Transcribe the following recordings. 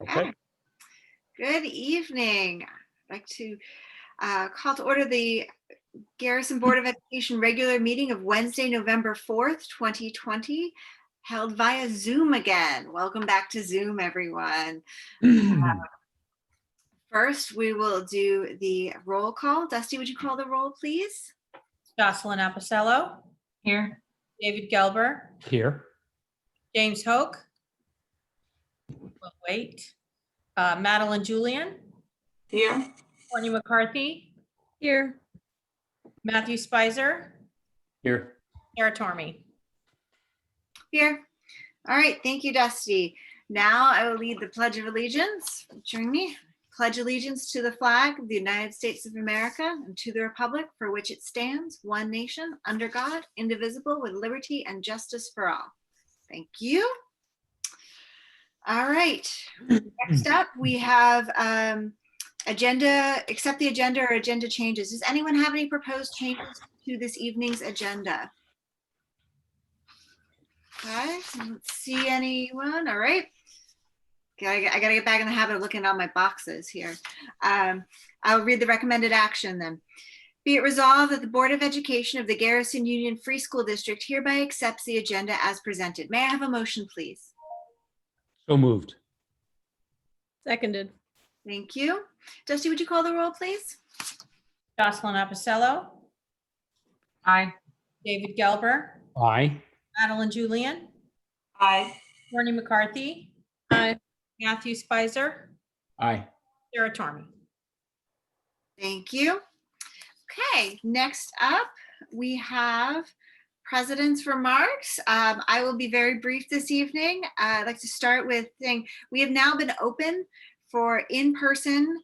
Okay. Good evening. I'd like to call to order the Garrison Board of Education regular meeting of Wednesday, November 4th, 2020, held via Zoom again. Welcome back to Zoom, everyone. First, we will do the roll call. Dusty, would you call the roll, please? Jocelyn Aposello. Here. David Gelber. Here. James Hoke. We'll wait. Madeline Julian. Here. Courtney McCarthy. Here. Matthew Spicer. Here. Sarah Tormey. Here. All right. Thank you, Dusty. Now I will lead the Pledge of Allegiance. Join me. Pledge allegiance to the flag of the United States of America and to the republic for which it stands, one nation, under God, indivisible, with liberty and justice for all. Thank you. All right. Next up, we have accept the agenda or agenda changes. Does anyone have any proposed changes to this evening's agenda? Okay, I don't see anyone. All right. I gotta get back in the habit of looking at all my boxes here. I'll read the recommended action then. Be it resolved that the Board of Education of the Garrison Union Free School District hereby accepts the agenda as presented. May I have a motion, please? So moved. Seconded. Thank you. Dusty, would you call the roll, please? Jocelyn Aposello. Aye. David Gelber. Aye. Madeline Julian. Aye. Courtney McCarthy. Aye. Matthew Spicer. Aye. Sarah Tormey. Thank you. Okay, next up, we have President's remarks. I will be very brief this evening. I'd like to start with saying we have now been open for in-person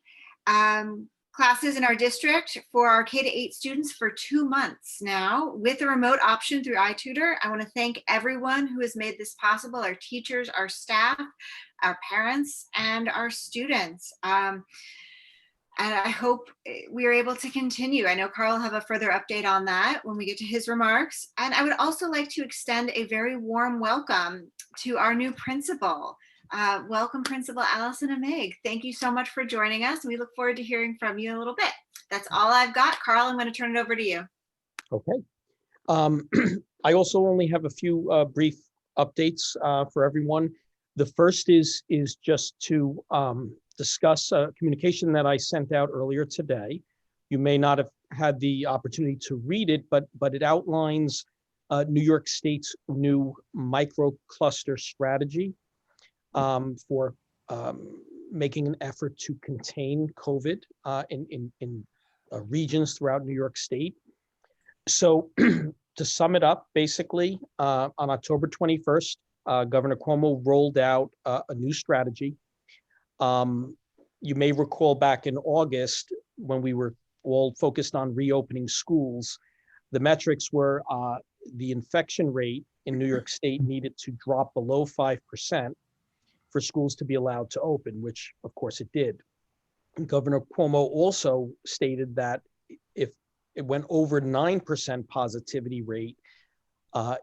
classes in our district for our K-8 students for 2 months now with a remote option through iTutor. I want to thank everyone who has made this possible, our teachers, our staff, our parents, and our students. And I hope we are able to continue. I know Carl will have a further update on that when we get to his remarks. And I would also like to extend a very warm welcome to our new principal. Welcome, Principal Allison and Meg. Thank you so much for joining us. And we look forward to hearing from you in a little bit. That's all I've got. Carl, I'm going to turn it over to you. Okay. I also only have a few brief updates for everyone. The first is just to discuss a communication that I sent out earlier today. You may not have had the opportunity to read it, but it outlines New York State's new microcluster strategy for making an effort to contain COVID in regions throughout New York State. So to sum it up, basically, on October 21st, Governor Cuomo rolled out a new strategy. You may recall back in August when we were all focused on reopening schools, the metrics were the infection rate in New York State needed to drop below 5% for schools to be allowed to open, which of course it did. Governor Cuomo also stated that if it went over 9% positivity rate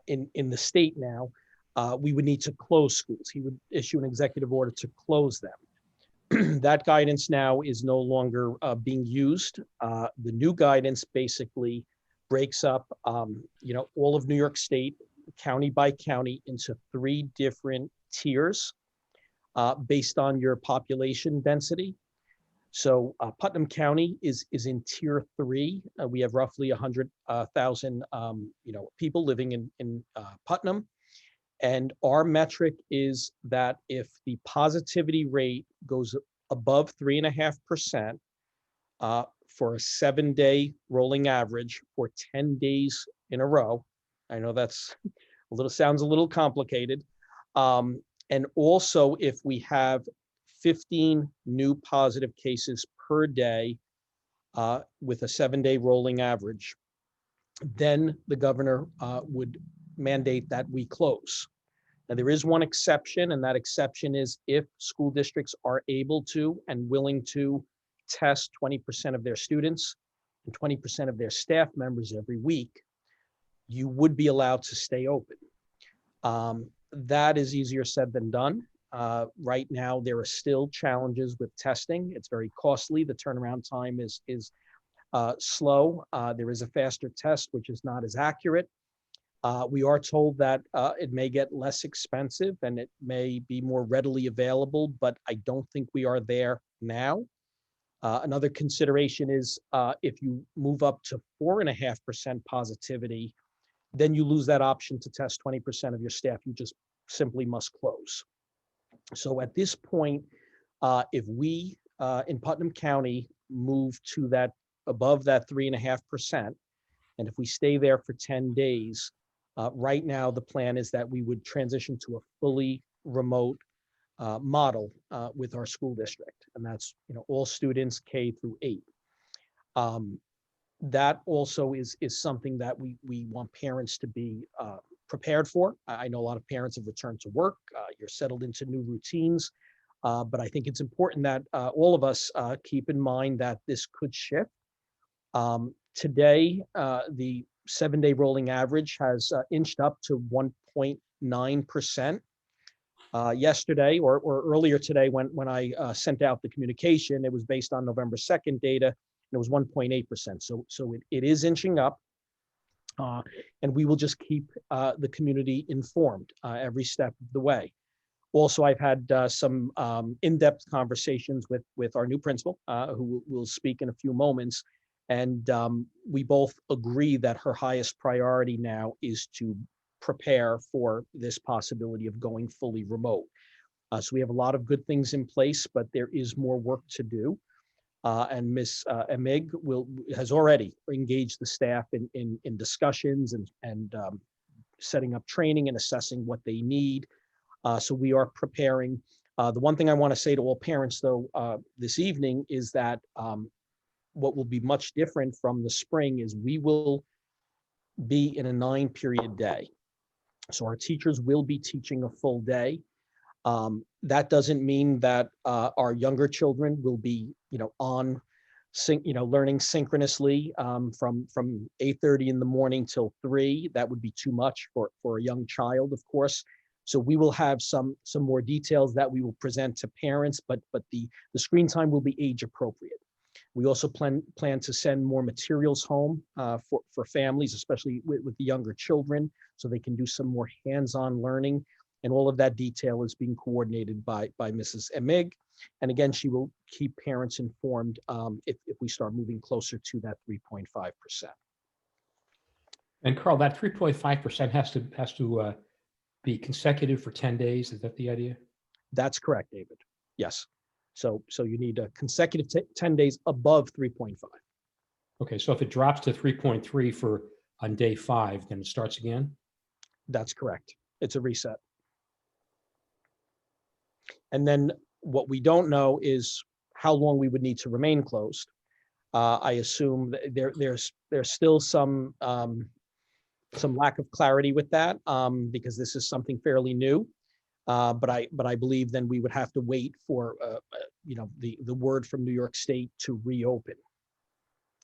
in the state now, we would need to close schools. He would issue an executive order to close them. That guidance now is no longer being used. The new guidance basically breaks up, all of New York State, county by county, into 3 different tiers based on your population density. So Putnam County is in tier 3. We have roughly 100,000 people living in Putnam. And our metric is that if the positivity rate goes above 3.5% for a 7-day rolling average for 10 days in a row, I know that's sounds a little complicated. And also if we have 15 new positive cases per day with a 7-day rolling average, then the governor would mandate that we close. Now, there is one exception, and that exception is if school districts are able to and willing to test 20% of their students and 20% of their staff members every week, you would be allowed to stay open. That is easier said than done. Right now, there are still challenges with testing. It's very costly. The turnaround time is slow. There is a faster test, which is not as accurate. We are told that it may get less expensive and it may be more readily available, but I don't think we are there now. Another consideration is if you move up to 4.5% positivity, then you lose that option to test 20% of your staff. You just simply must close. So at this point, if we in Putnam County move to that above that 3.5%, and if we stay there for 10 days, right now the plan is that we would transition to a fully remote model with our school district, and that's all students K through 8. That also is something that we want parents to be prepared for. I know a lot of parents have returned to work. You're settled into new routines, but I think it's important that all of us keep in mind that this could shift. Today, the 7-day rolling average has inched up to 1.9%. Yesterday or earlier today, when I sent out the communication, it was based on November 2nd data, and it was 1.8%. So it is inching up, and we will just keep the community informed every step of the way. Also, I've had some in-depth conversations with our new principal, who will speak in a few moments, and we both agree that her highest priority now is to prepare for this possibility of going fully remote. So we have a lot of good things in place, but there is more work to do. And Ms. Emig has already engaged the staff in discussions and setting up training and assessing what they need. So we are preparing. The one thing I want to say to all parents, though, this evening is that what will be much different from the spring is we will be in a 9-period day. So our teachers will be teaching a full day. That doesn't mean that our younger children will be, learning synchronously from 8:30 in the morning till 3. That would be too much for a young child, of course. So we will have some more details that we will present to parents, but the screen time will be age appropriate. We also plan to send more materials home for families, especially with the younger children, so they can do some more hands-on learning. And all of that detail is being coordinated by Mrs. Emig. And again, she will keep parents informed if we start moving closer to that 3.5%. And Carl, that 3.5% has to be consecutive for 10 days. Is that the idea? That's correct, David. Yes. So you need a consecutive 10 days above 3.5. Okay, so if it drops to 3.3 on day 5, then it starts again? That's correct. It's a reset. And then what we don't know is how long we would need to remain closed. I assume that there's still some lack of clarity with that because this is something fairly new. But I believe then we would have to wait for the word from New York State to reopen,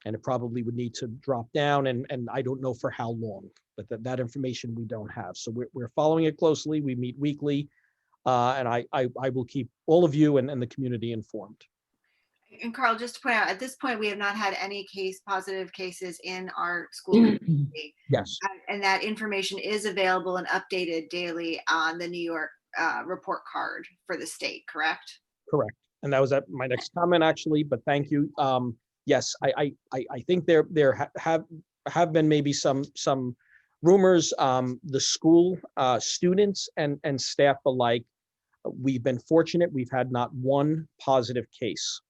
and it probably would need to drop down, and I don't know for how long, but that information we don't have. So we're following it closely. We meet weekly, and I will keep all of you and the community informed. And Carl, just to point out, at this point, we have not had any positive cases in our school community. Yes. And that information is available and updated daily on the New York report card for the state, correct? Correct. And that was my next comment, actually, but thank you. Yes, I think there have been maybe some rumors. The school students and staff alike, we've been fortunate. We've had not one positive case.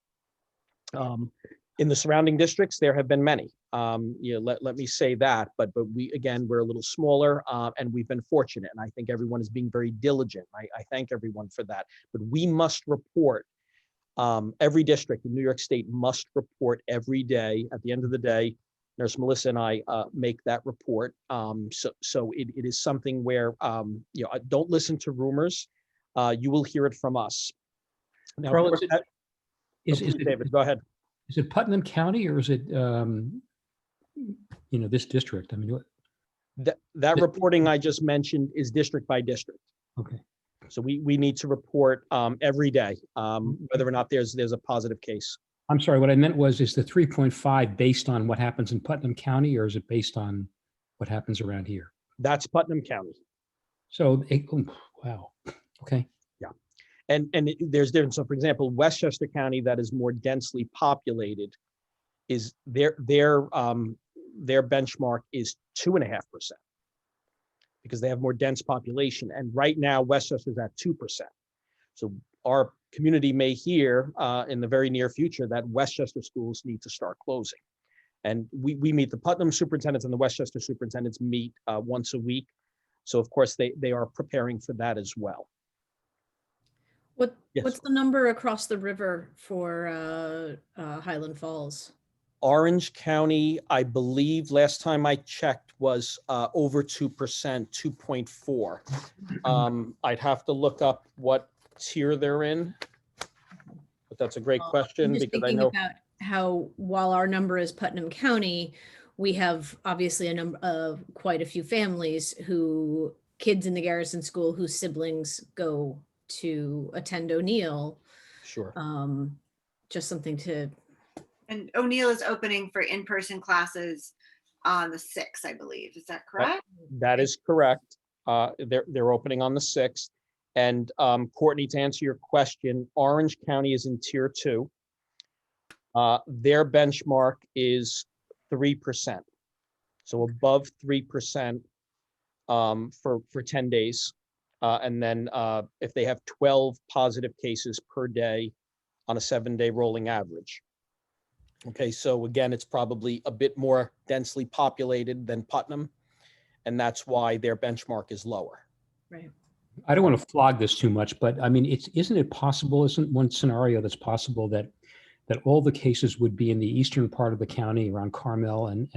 In the surrounding districts, there have been many. Let me say that, but we're a little smaller, and we've been fortunate, and I think everyone is being very diligent. I thank everyone for that. But we must report. Every district in New York State must report every day. At the end of the day, Nurse Melissa and I make that report. So it is something where don't listen to rumors. You will hear it from us. Now, Carl, David, go ahead. Is it Putnam County or is it this district? I mean, That reporting I just mentioned is district by district. Okay. So we need to report every day whether or not there's a positive case. I'm sorry, what I meant was, is the 3.5 based on what happens in Putnam County, or is it based on what happens around here? That's Putnam County. So, wow, okay. And there's different. So for example, Westchester County, that is more densely populated, is their benchmark is 2.5%, because they have more dense population. And right now, Westchester's at 2%. So our community may hear in the very near future that Westchester schools need to start closing. And we meet, the Putnam superintendents and the Westchester superintendents meet once a week. So of course, they are preparing for that as well. Yes. What's the number across the river for Highland Falls? Orange County, I believe, last time I checked, was over 2%, 2.4. I'd have to look up what tier they're in, but that's a great question, I'm just because I thinking know. about how, while our number is Putnam County, we have obviously a number of quite a few families who, kids in the Garrison school whose siblings go to attend O'Neill. Sure. Just something to. And O'Neill is opening for in-person classes on the 6th, I believe. Is that correct? That is correct. They're opening on the 6th. And Courtney, to answer your question, Orange County is in tier 2. Their benchmark is 3%. So above 3% for 10 days. And then if they have 12 positive cases per day on a 7-day rolling average. Okay, so again, it's probably a bit more densely populated than Putnam, and that's why their benchmark is lower. Right. I don't want to flog this too much, but I mean, isn't it possible, isn't one scenario that's possible that all the cases would be in the eastern part of the county around Carmel, and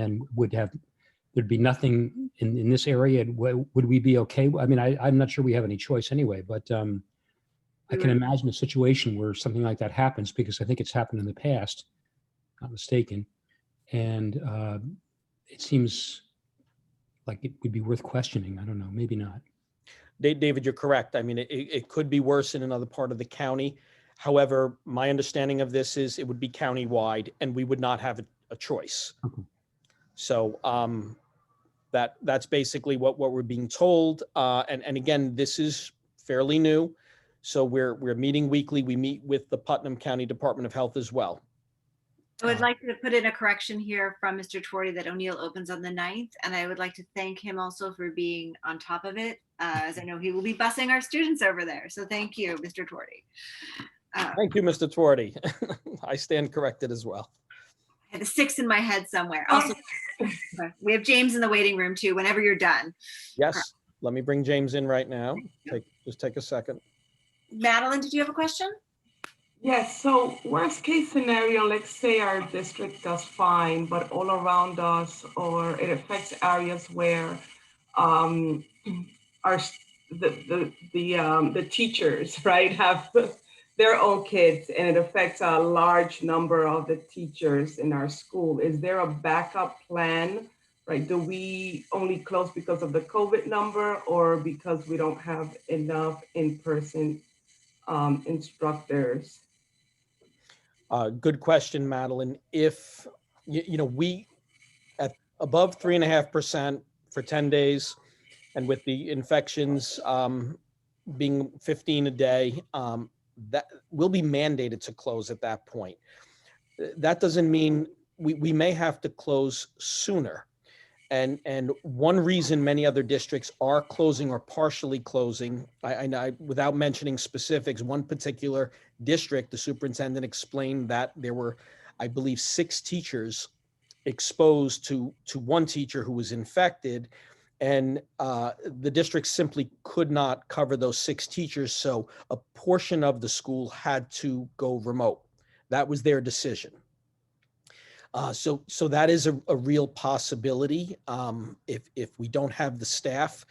there'd be nothing in this area? Would we be okay? I mean, I'm not sure we have any choice anyway, but I can imagine a situation where something like that happens, because I think it's happened in the past, not mistaken. And it seems like it would be worth questioning. I don't know, maybe not. David, you're correct. I mean, it could be worse in another part of the county. However, my understanding of this is it would be countywide, and we would not have a choice. Okay. So that's basically what we're being told. And again, this is fairly new. So we're meeting weekly. We meet with the Putnam County Department of Health as well. I would like to put in a correction here from Mr. Twardy that O'Neill opens on the 9th. And I would like to thank him also for being on top of it, as I know he will be busing our students over there. So thank you, Mr. Twardy. Thank you, Mr. Twardy. I stand corrected as well. I had a 6 in my head somewhere. Also, we have James in the waiting room too, whenever you're done. Yes, let me bring James in right now. Just take a second. Madeline, did you have a question? Yes, so worst case scenario, let's say our district does fine, but all around us, or it affects areas where the teachers, right, have their own kids, and it affects a large number of the teachers in our school. Is there a backup plan, right? Do we only close because of the COVID number, or because we don't have enough in-person instructors? Good question, Madeline. If we at above 3.5% for 10 days, and with the infections being 15 a day, that will be mandated to close at that point. That doesn't mean we may have to close sooner. And one reason many other districts are closing or partially closing, I without mentioning specifics, one particular district, the superintendent explained that there were, I believe, 6 teachers exposed to one teacher who was infected, and the district simply could not cover those 6 teachers, so a portion of the school had to go remote. That was their decision. So that is a real possibility. If we don't have the staff,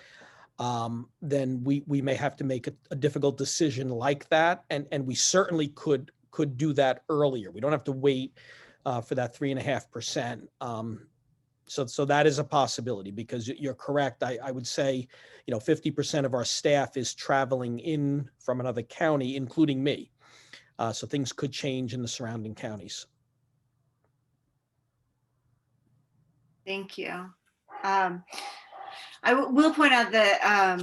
then we may have to make a difficult decision like that, and we certainly could do that earlier. We don't have to wait for that 3.5%. So that is a possibility, because you're correct. I would say, 50% of our staff is traveling in from another county, including me. So things could change in the surrounding counties. Thank you. I will point out that,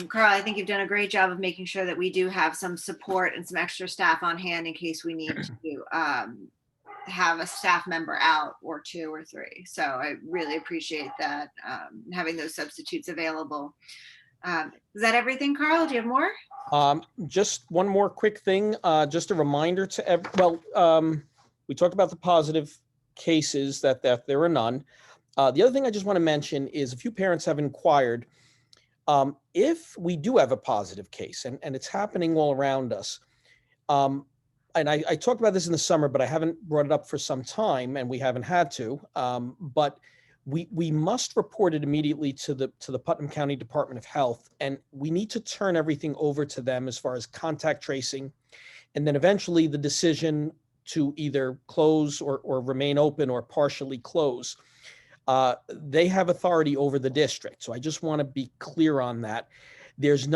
Carl, I think you've done a great job of making sure that we do have some support and some extra staff on hand in case we need to have a staff member out, or 2 or 3. So I really appreciate that, having those substitutes available. Is that everything, Carl? Do you have more? Just one more quick thing, just a reminder to we talked about the positive cases, that there are none. The other thing I just want to mention is a few parents have inquired, if we do have a positive case, and it's happening all around us. And I talked about this in the summer, but I haven't brought it up for some time, and we haven't had to. But we must report it immediately to the Putnam County Department of Health, and we need to turn everything over to them as far as contact tracing, and then eventually the decision to either close or remain open or partially close. They have authority over the district. So I just want to be clear on that. There's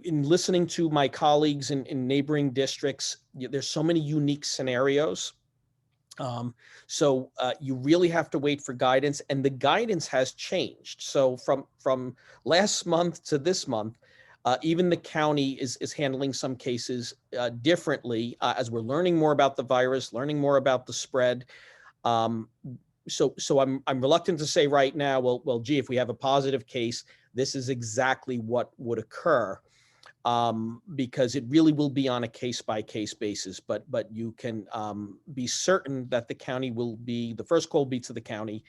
in listening to my colleagues in neighboring districts, there's so many unique scenarios. So you really have to wait for guidance, and the guidance has changed. So from last month to this month, even the county is handling some cases differently as we're learning more about the virus, learning more about the spread. So I'm reluctant to say right now, well, gee, if we have a positive case, this is exactly what would occur, because it really will be on a case-by-case basis. But you can be certain that the county will be, the first call will be to the county.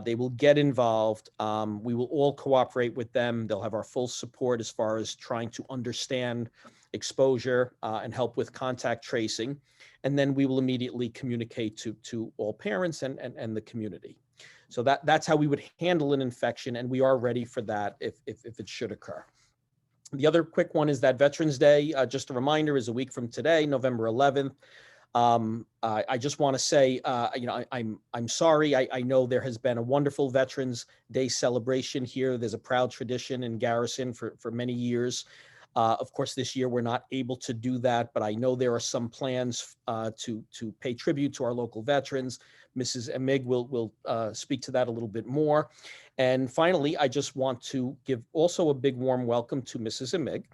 They will get involved. We will all cooperate with them. They'll have our full support as far as trying to understand exposure and help with contact tracing. And then we will immediately communicate to all parents and the community. So that's how we would handle an infection, and we are ready for that if it should occur. The other quick one is that Veterans Day, just a reminder, is a week from today, November 11th. I just want to say, I'm sorry. I know there has been a wonderful Veterans Day celebration here. There's a proud tradition in Garrison for many years. Of course, this year we're not able to do that, but I know there are some plans to pay tribute to our local veterans. Mrs. Emig will speak to that a little bit more. And finally, I just want to give also a big warm welcome to Mrs. Emig.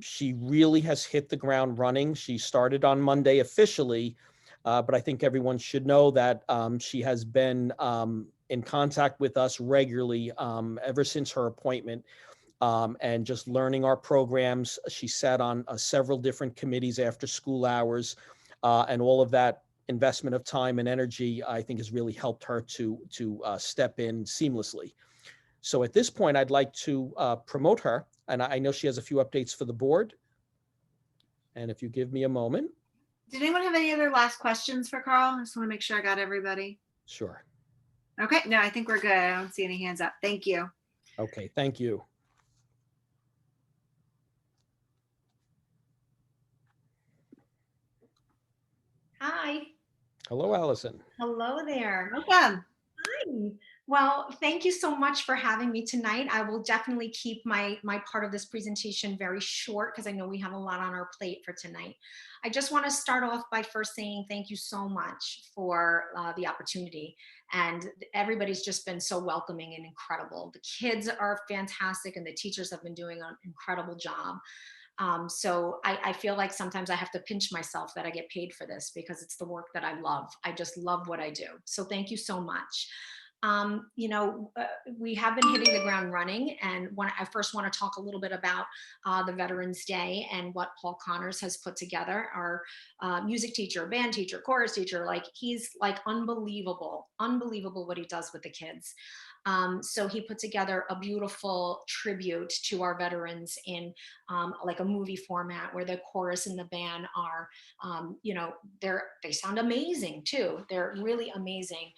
She really has hit the ground running. She started on Monday officially, but I think everyone should know that she has been in contact with us regularly ever since her appointment. And just learning our programs. She sat on several different committees after school hours, and all of that investment of time and energy, I think, has really helped her to step in seamlessly. So at this point, I'd like to promote her, and I know she has a few updates for the board. And if you give me a moment. Did anyone have any other last questions for Carl? I just want to make sure I got everybody. Sure. Okay, no, I think we're good. I don't see any hands up. Thank you. Okay, thank you. Hi. Hello, Allison. Hello there. Welcome. Hi. Well, thank you so much for having me tonight. I will definitely keep my part of this presentation very short because I know we have a lot on our plate for tonight. I just want to start off by first saying thank you so much for the opportunity. And everybody's just been so welcoming and incredible. The kids are fantastic and the teachers have been doing an incredible job. So I feel like sometimes I have to pinch myself that I get paid for this because it's the work that I love. I just love what I do. So thank you so much. We have been hitting the ground running, and I first want to talk a little bit about the Veterans Day and what Paul Connors has put together. Our music teacher, band teacher, chorus teacher, he's unbelievable what he does with the kids. So he put together a beautiful tribute to our veterans in a movie format where the chorus and the band are, they sound amazing too. They're really amazing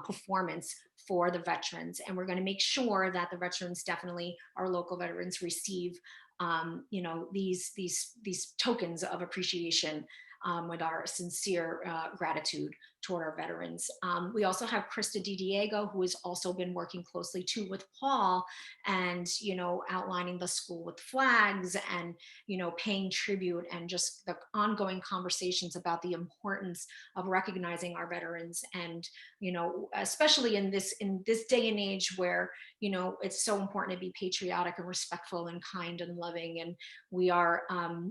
performance for the veterans. And we're going to make sure that the veterans, definitely our local veterans, receive, these tokens of appreciation with our sincere gratitude toward our veterans. We also have Krista DiDiego, who has also been working closely too with Paul and, you know, outlining the school with flags and, you know, paying tribute and just the ongoing conversations about the importance of recognizing our veterans. And, you know, especially in this day and age where, you know, it's so important to be patriotic and respectful and kind and loving. And we are,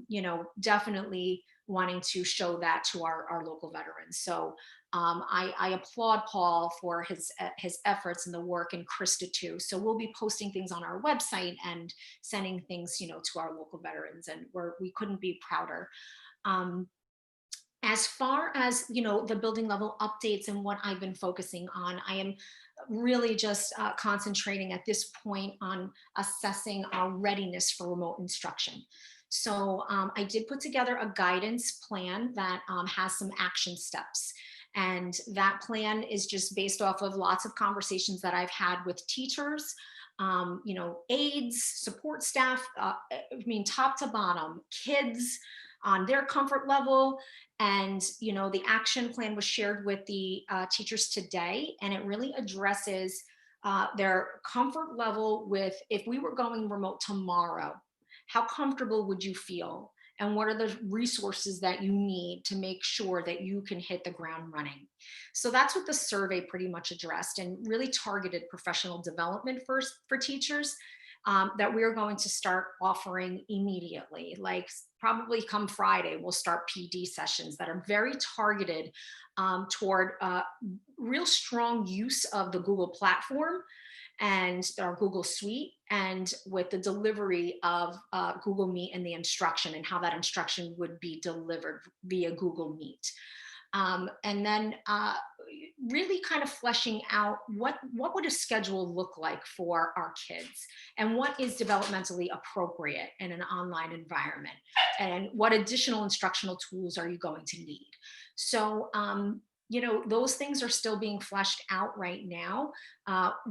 you know, definitely wanting to show that to our local veterans. So I applaud Paul for his efforts and the work, and Krista too. So we'll be posting things on our website and sending things, you know, to our local veterans, and we couldn't be prouder. As far as, you know, the building level updates and what I've been focusing on, I am really just concentrating at this point on assessing our readiness for remote instruction. So I did put together a guidance plan that has some action steps. And that plan is just based off of lots of conversations that I've had with teachers, you know, aides, support staff, I mean, top to bottom, kids on their comfort level. And, you know, the action plan was shared with the teachers today, and it really addresses their comfort level with, if we were going remote tomorrow, how comfortable would you feel? And what are the resources that you need to make sure that you can hit the ground running? So that's what the survey pretty much addressed, and really targeted professional development first for teachers that we're going to start offering immediately. Like probably come Friday, we'll start PD sessions that are very targeted toward real strong use of the Google platform and our Google Suite, and with the delivery of Google Meet and the instruction and how that instruction would be delivered via Google Meet. And then really kind of fleshing out what would a schedule look like for our kids, and what is developmentally appropriate in an online environment, and what additional instructional tools are you going to need. So you know, those things are still being fleshed out right now.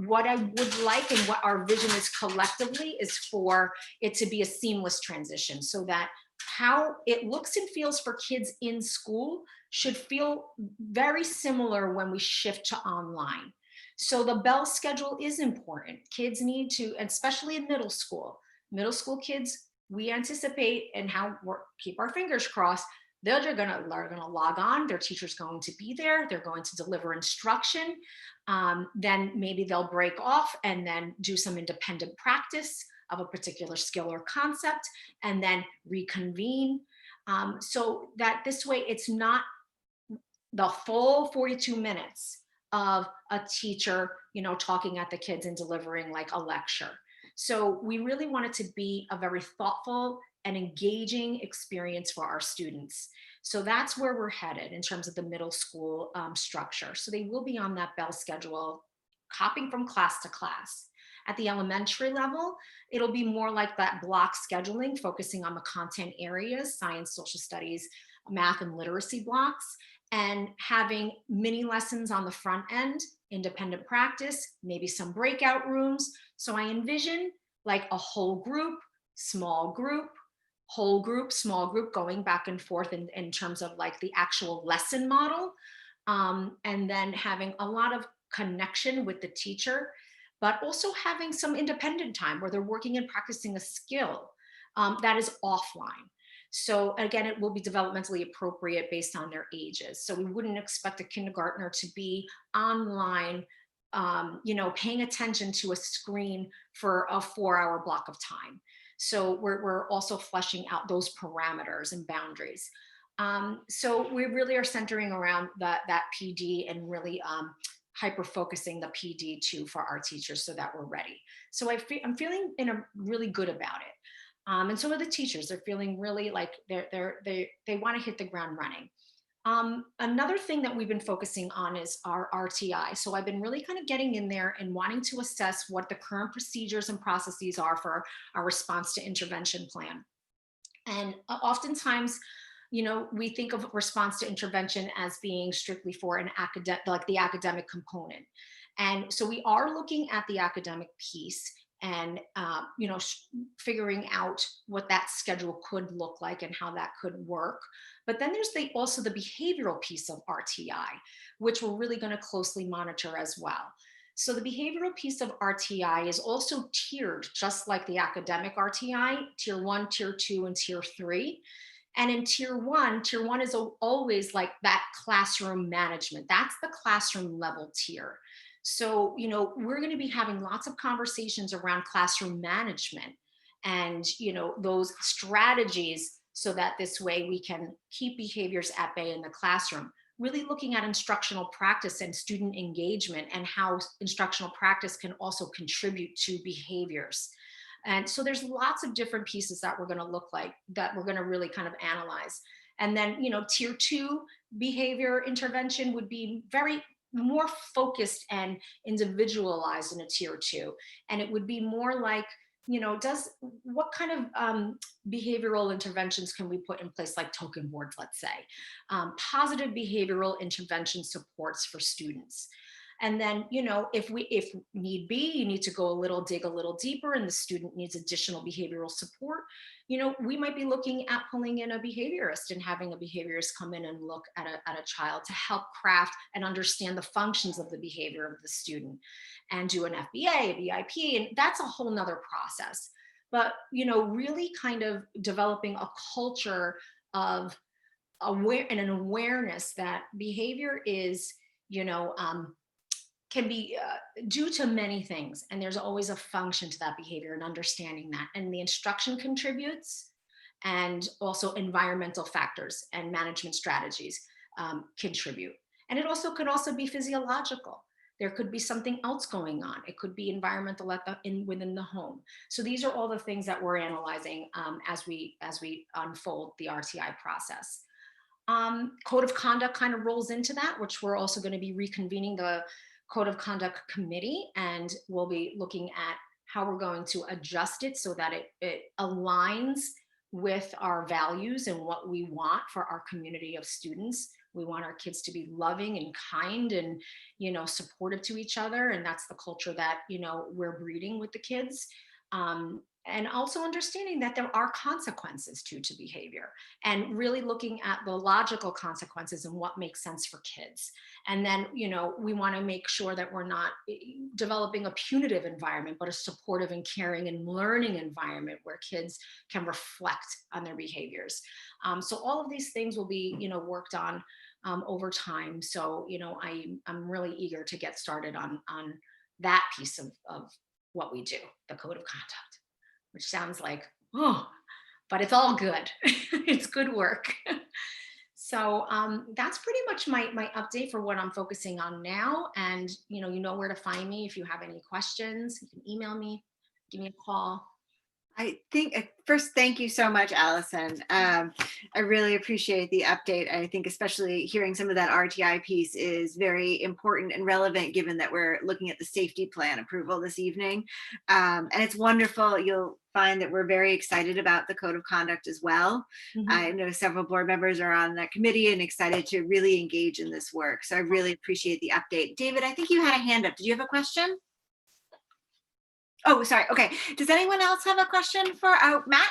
What I would like, and what our vision is collectively, is for it to be a seamless transition, so that how it looks and feels for kids in school should feel very similar when we shift to online. So the bell schedule is important. Kids need to, especially in middle school kids, we anticipate, and how we're keep our fingers crossed, they're gonna log on, their teacher's going to be there, they're going to deliver instruction, then maybe they'll break off and then do some independent practice of a particular skill or concept, and then reconvene. So that this way it's not the full 42 minutes of a teacher, you know, talking at the kids and delivering like a lecture. So we really want it to be a very thoughtful and engaging experience for our students. So that's where we're headed in terms of the middle school structure. So they will be on that bell schedule, hopping from class to class. At the elementary level, it'll be more like that block scheduling, focusing on the content areas, science, social studies, math, and literacy blocks, and having mini lessons on the front end, independent practice, maybe some breakout rooms. So I envision like a whole group, small group, whole group, small group, going back and forth in terms of like the actual lesson model. And then having a lot of connection with the teacher, but also having some independent time where they're working and practicing a skill that is offline. So again, it will be developmentally appropriate based on their ages. So we wouldn't expect a kindergartner to be online, you know, paying attention to a screen for a 4-hour block of time. So we're also fleshing out those parameters and boundaries. So we really are centering around that PD, and really hyper focusing the PD too for our teachers, so that we're ready. So I'm feeling really good about it. And so are the teachers. They're feeling really like they want to hit the ground running. Another thing that we've been focusing on is our RTI. So I've been really kind of getting in there and wanting to assess what the current procedures and processes are for our response to intervention plan. And oftentimes, you know, we think of response to intervention as being strictly for an academic, like the academic component. And so we are looking at the academic piece, and figuring out what that schedule could look like and how that could work. But then there's also the behavioral piece of RTI, which we're really going to closely monitor as well. So the behavioral piece of RTI is also tiered, just like the academic RTI, tier 1, tier 2, and tier 3. And in tier one is always like that classroom management. That's the classroom level tier. So, we're going to be having lots of conversations around classroom management and, those strategies so that this way we can keep behaviors at bay in the classroom. Really looking at instructional practice and student engagement and how instructional practice can also contribute to behaviors. And so there's lots of different pieces that we're going to look like, that we're going to really kind of analyze. And then, tier 2 behavior intervention would be very more focused and individualized in a tier 2. And it would be more like, what kind of behavioral interventions can we put in place, like token boards, let's say, positive behavioral intervention supports for students. And then, if need be, you need to dig a little deeper and the student needs additional behavioral support, we might be looking at pulling in a behaviorist and having a behaviorist come in and look at a child to help craft and understand the functions of the behavior of the student and do an FBA, a BIP, and that's a whole nother process. But, really kind of developing a culture of an awareness that behavior is, can be due to many things, and there's always a function to that behavior, and understanding that, and the instruction contributes, and also environmental factors and management strategies contribute. And it also could also be physiological. There could be something else going on. It could be environmental within the home. So these are all the things that we're analyzing as we unfold the RTI process. Code of conduct kind of rolls into that, which we're also going to be reconvening the Code of Conduct Committee, and we'll be looking at how we're going to adjust it so that it aligns with our values and what we want for our community of students. We want our kids to be loving and kind and, supportive to each other. And that's the culture that, we're breeding with the kids. And also understanding that there are consequences to behavior, and really looking at the logical consequences and what makes sense for kids. And then, we want to make sure that we're not developing a punitive environment, but a supportive and caring and learning environment where kids can reflect on their behaviors. So all of these things will be, worked on over time. So, I'm really eager to get started on that piece of what we do, the Code of Conduct, which sounds like, but it's all good. It's good work. So that's pretty much my update for what I'm focusing on now. And you know where to find me. If you have any questions, you can email me, give me a call. I think first, thank you so much, Allison. I really appreciate the update. I think especially hearing some of that RTI piece is very important and relevant, given that we're looking at the safety plan approval this evening. And it's wonderful. You'll find that we're very excited about the Code of Conduct as well. Mm-hmm. I know several board members are on that committee and excited to really engage in this work. So I really appreciate the update. David, I think you had a hand up. Did you have a question? Oh, sorry. Okay. Does anyone else have a question for Matt?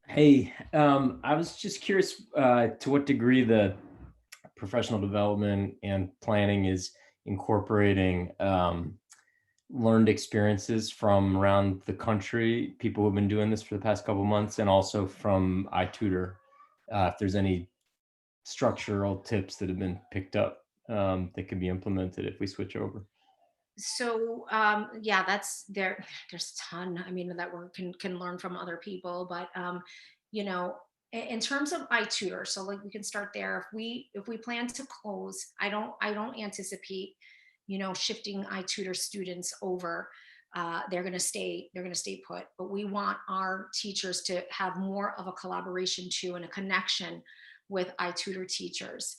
Hey, I was just curious to what degree the professional development and planning is incorporating learned experiences from around the country, people who've been doing this for the past couple of months, and also from iTutor, if there's any structural tips that have been picked up that can be implemented if we switch over. So yeah, there's a ton, that we can learn from other people, but in terms of iTutor, so like we can start there. If we plan to close, I don't anticipate shifting iTutor students over. They're going to stay put, but we want our teachers to have more of a collaboration too, and a connection with iTutor teachers.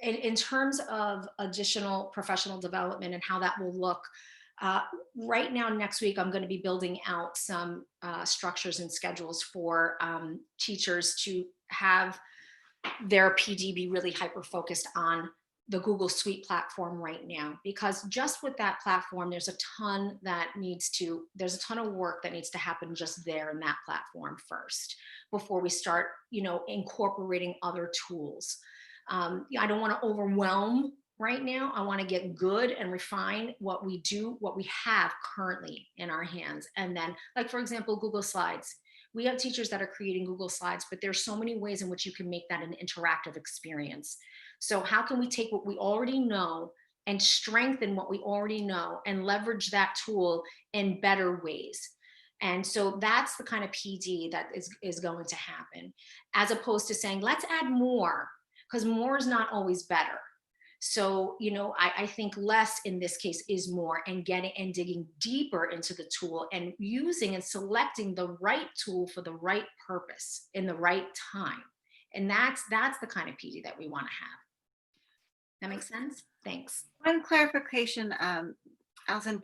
In terms of additional professional development and how that will look, right now, next week, I'm going to be building out some structures and schedules for teachers to have their PD be really hyper-focused on the Google Suite platform right now, because just with that platform, there's a ton of work that needs to happen just there in that platform first, before we start, incorporating other tools. I don't want to overwhelm right now. I want to get good and refine what we have currently in our hands. And then, like, for example, Google Slides. We have teachers that are creating Google Slides, but there's so many ways in which you can make that an interactive experience. So how can we take what we already know and strengthen what we already know and leverage that tool in better ways? And so that's the kind of PD that is going to happen, as opposed to saying, let's add more, because more is not always better. So, I think less in this case is more, and digging deeper into the tool and using and selecting the right tool for the right purpose in the right time. And that's the kind of PD that we want to have. That makes sense? Thanks. One clarification, Allison.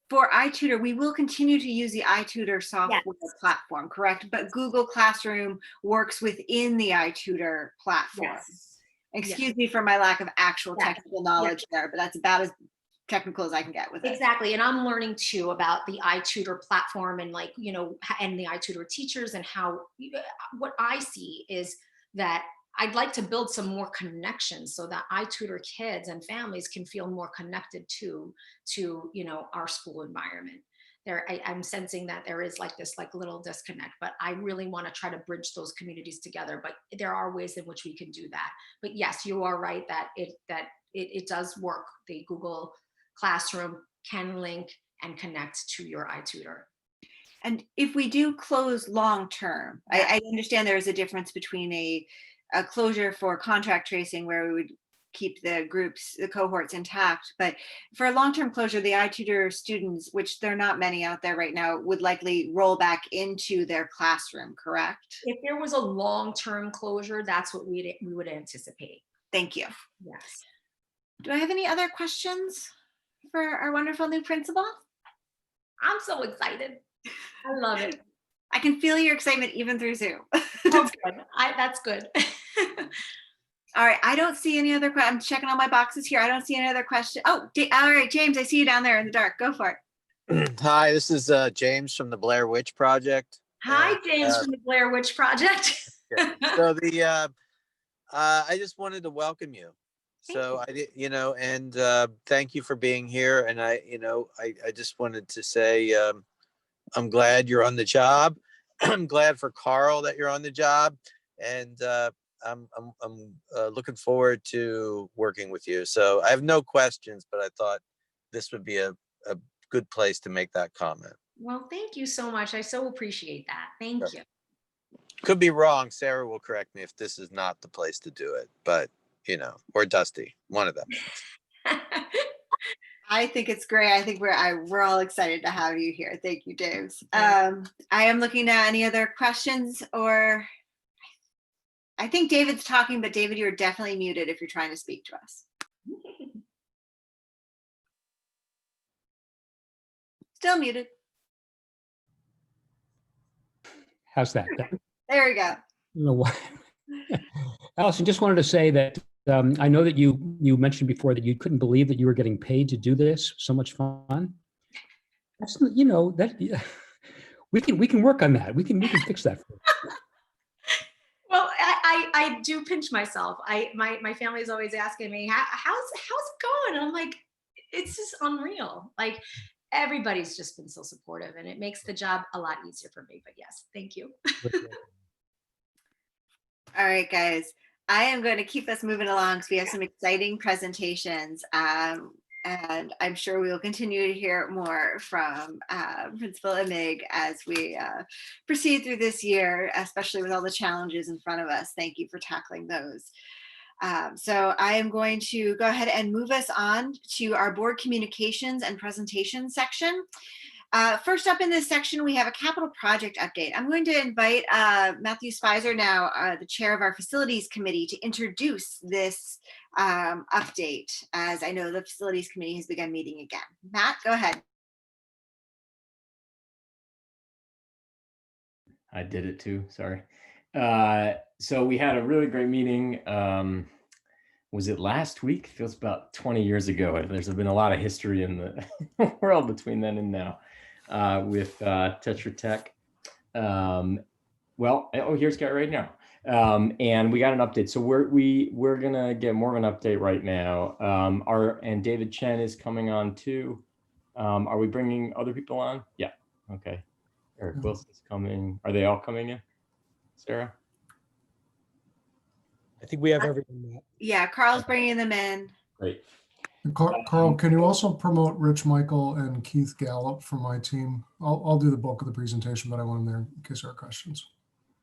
For iTutor, we will continue to use the iTutor software platform, correct? But Google Classroom works within the iTutor platform. Yes. Excuse me for my lack of actual technical knowledge there, but that's about as technical as I can get with it. Exactly. And I'm learning too about the iTutor platform and and the iTutor teachers, and how what I see is that I'd like to build some more connections so that iTutor kids and families can feel more connected to our school environment. I'm sensing that there is this little disconnect, but I really want to try to bridge those communities together. But there are ways in which we can do that. But yes, you are right that it does work. The Google Classroom can link and connect to your iTutor. And if we do close long term, I understand there is a difference between a closure for contract tracing, where we would keep the cohorts intact. But for a long-term closure, the iTutor students, which there are not many out there right now, would likely roll back into their classroom, correct? If there was a long-term closure, that's what we would anticipate. Thank you. Yes. Do I have any other questions for our wonderful new principal? I'm so excited. I love it. I can feel your excitement even through Zoom. Oh, good. That's good. All right, I don't see any other questions. I'm checking all my boxes here. I don't see any other questions. Oh, all right, James, I see you down there in the dark. Go for it. Hi, this is James from the Blair Witch Project. Hi, James from the Blair Witch Project. So I just wanted to welcome you. So I did, and thank you for being here. And I just wanted to say I'm glad you're on the job. I'm glad for Carl that you're on the job, and I'm looking forward to working with you. So I have no questions, but I thought this would be a good place to make that comment. Well, thank you so much. I so appreciate that. Thank you. Could be wrong. Sarah will correct me if this is not the place to do it, but or Dusty, one of them. I think it's great. I think we're all excited to have you here. Thank you, James. I am looking at any other questions, or I think David's talking, but David, you're definitely muted if you're trying to speak to us. Still muted. How's that? There we go. You know what? Allison, just wanted to say that I know that you mentioned before that you couldn't believe that you were getting paid to do this. So much fun. That's, that we can work on that. We can fix that for you. Well, I do pinch myself. My family is always asking me, how's it going? And I'm like, it's just unreal. Like, everybody's just been so supportive, and it makes the job a lot easier for me. But yes, thank you. All right, guys. I am going to keep us moving along because we have some exciting presentations. And I'm sure we will continue to hear more from Principal Imig as we proceed through this year, especially with all the challenges in front of us. Thank you for tackling those. So I am going to go ahead and move us on to our board communications and presentation section. First up in this section, we have a capital project update. I'm going to invite Matthew Spicer now, the chair of our facilities committee, to introduce this update, as I know the facilities committee has begun meeting again. Matt, go ahead. I did it too, sorry. So we had a really great meeting was it last week? Feels about 20 years ago. There's been a lot of history in the world between then and now with Tetra Tech. Well, oh, here's Garrett right now. And we got an update. So we're gonna get more of an update right now. And David Chen is coming on too. Are we bringing other people on? Yeah. Okay. Eric Wilson's coming. Are they all coming in? Sarah? I think we have everything, Matt. Yeah, Carl's bringing them in. Great. Carl, can you also promote Rich Michael and Keith Gallup from my team? I'll do the bulk of the presentation, but I want them there in case there are questions.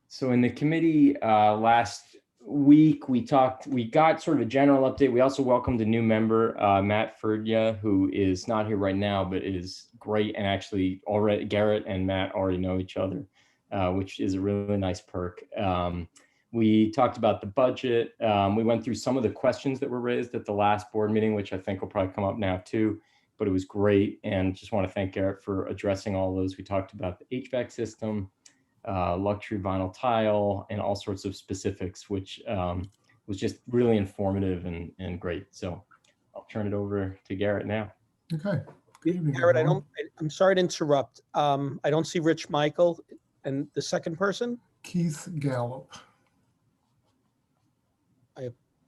So in the committee last week, we got sort of a general update. We also welcomed a new member, Matt Ferdja, who is not here right now, but is great. And actually already Garrett and Matt already know each other, which is a really nice perk. We talked about the budget. We went through some of the questions that were raised at the last board meeting, which I think will probably come up now too, but it was great. And just want to thank Garrett for addressing all those. We talked about the HVAC system, luxury vinyl tile, and all sorts of specifics, which was just really informative and great. So I'll turn it over to Garrett now. Okay. Good evening, Garrett, everyone. I'm sorry to interrupt. I don't see Rich Michael and the second person. Keith Gallup.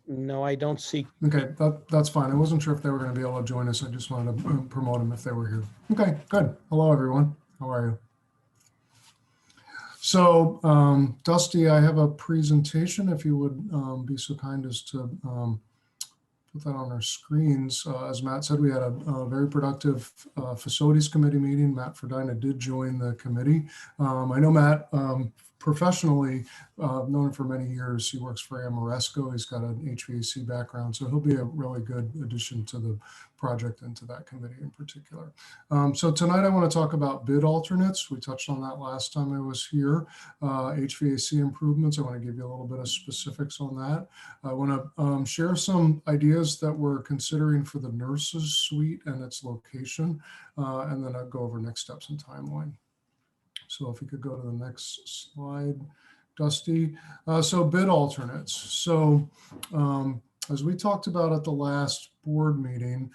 No, I don't see. Okay, that's fine. I wasn't sure if they were going to be able to join us. I just wanted to promote them if they were here. Okay, good. Hello, everyone. How are you? So, Dusty, I have a presentation. If you would be so kind as to put that on our screens. As Matt said, we had a very productive facilities committee meeting. Matt Ferdina did join the committee. I know Matt professionally, known him for many years. He works for Amoresco. He's got an HVAC background, so he'll be a really good addition to the project and to that committee in particular. So tonight I want to talk about bid alternates. We touched on that last time I was here. HVAC improvements. I want to give you a little bit of specifics on that. I want to share some ideas that we're considering for the nurses suite and its location, and then I'll go over next steps and timeline. So if we could go to the next slide, Dusty. So bid alternates. So as we talked about at the last board meeting,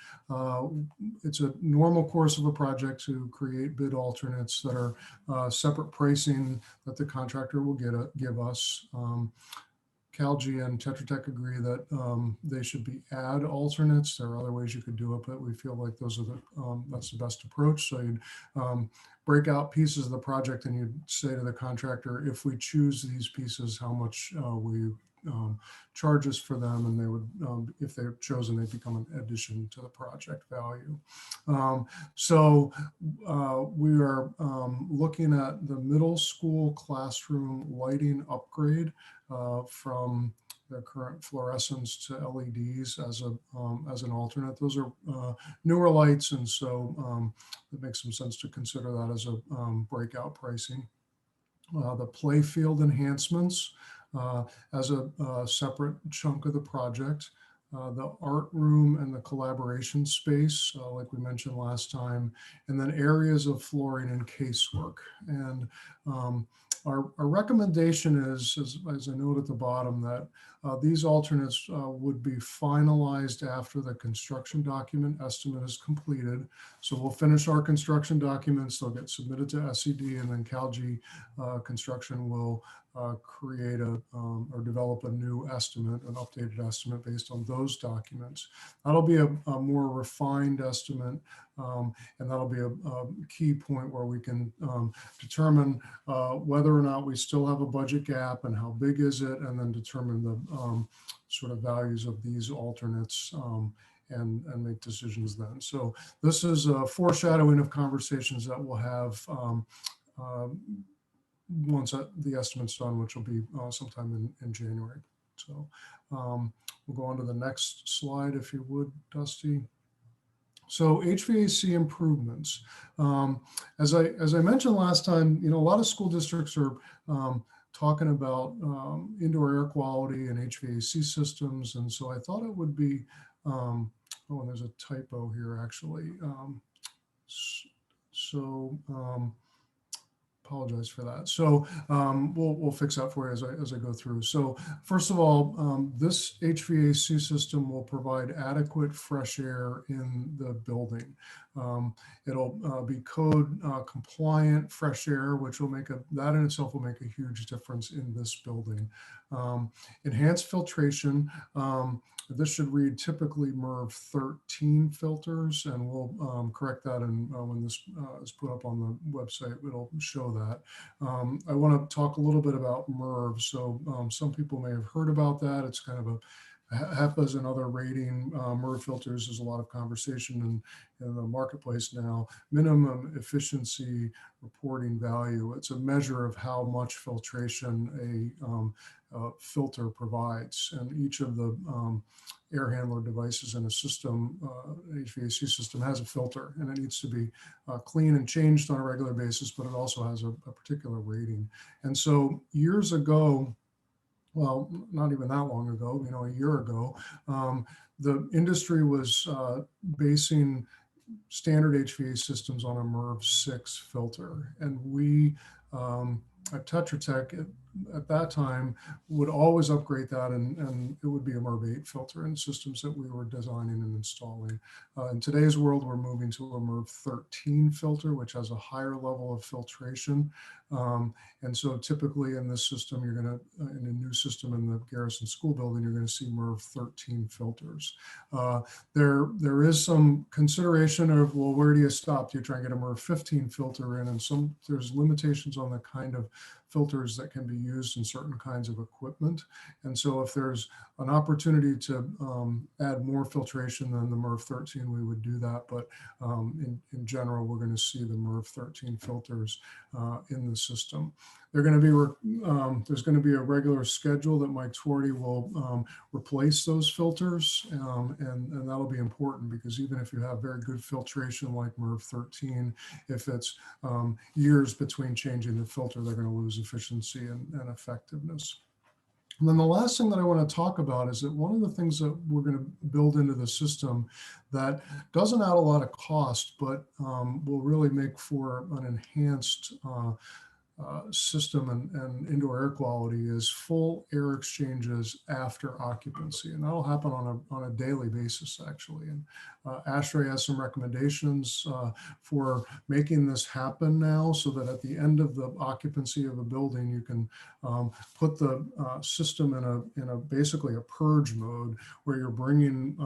it's a normal course of a project to create bid alternates that are separate pricing that the contractor will give us. CalG and Tetra Tech agree that they should be add alternates. There are other ways you could do it, but we feel like those are that's the best approach. So you'd break out pieces of the project and you'd say to the contractor, if we choose these pieces, how much we charge us for them, and they would, if they're chosen, they become an addition to the project value. So we are looking at the middle school classroom lighting upgrade from their current fluorescents to LEDs as an alternate. Those are newer lights, and so it makes some sense to consider that as a breakout pricing. The Playfield Enhancements as a separate chunk of the project. The art room and the collaboration space, like we mentioned last time, and then areas of flooring and casework. And our recommendation is, as I note at the bottom, that these alternates would be finalized after the construction document estimate is completed. So we'll finish our construction documents, they'll get submitted to SED, and then CalG construction will create or develop a new estimate, an updated estimate based on those documents. That'll be a more refined estimate, and that'll be a key point where we can determine whether or not we still have a budget gap and how big is it, and then determine the sort of values of these alternates and make decisions then. So this is a foreshadowing of conversations that we'll have once the estimate's done, which will be sometime in January. So we'll go on to the next slide, if you would, Dusty. So HVAC improvements. As I mentioned last time, a lot of school districts are talking about indoor air quality and HVAC systems, and so I thought it would be. Oh, and there's a typo here actually. apologize for that. So we'll fix that for you as I go through. So first of all, this HVAC system will provide adequate fresh air in the building. It'll be code compliant fresh air, which will that in itself will make a huge difference in this building. Enhanced filtration. This should read typically MERV 13 filters, and we'll correct that. And when this is put up on the website, it'll show that. I want to talk a little bit about MERV. So some people may have heard about that. It's kind of a half dozen other rating. MERV filters. There's a lot of conversation in the marketplace now. Minimum efficiency reporting value. It's a measure of how much filtration a filter provides, and each of the air handler devices in a system, HVAC system, has a filter, and it needs to be clean and changed on a regular basis, but it also has a particular rating. And so years ago, well, not even that long ago, a year ago, the industry was basing standard HVAC systems on a MERV 6 filter. And we at Tetra Tech at that time would always upgrade that, and it would be a MERV 8 filter in systems that we were designing and installing. In today's world, we're moving to a MERV 13 filter, which has a higher level of filtration. And so typically in this system, you're going to, in a new system in the Garrison school building, you're going to see MERV 13 filters. There is some consideration of, well, where do you stop? Do you try and get a MERV 15 filter in? And there's limitations on the kind of filters that can be used in certain kinds of equipment. And so if there's an opportunity to add more filtration than the MERV 13, we would do that. But in general, we're going to see the MERV 13 filters in the system. They're going to be, there's going to be a regular schedule that Mike Twardy will replace those filters. And that'll be important, because even if you have very good filtration like MERV 13, if it's years between changing the filter, they're going to lose efficiency and effectiveness. And then the last thing that I want to talk about is that one of the things that we're going to build into the system that doesn't add a lot of cost, but will really make for an enhanced system and indoor air quality is full air exchanges after occupancy. And that'll happen on a daily basis, actually. And ASHRAE has some recommendations for making this happen now, so that at the end of the occupancy of a building, you can put the system in a basically a purge mode, where you're bringing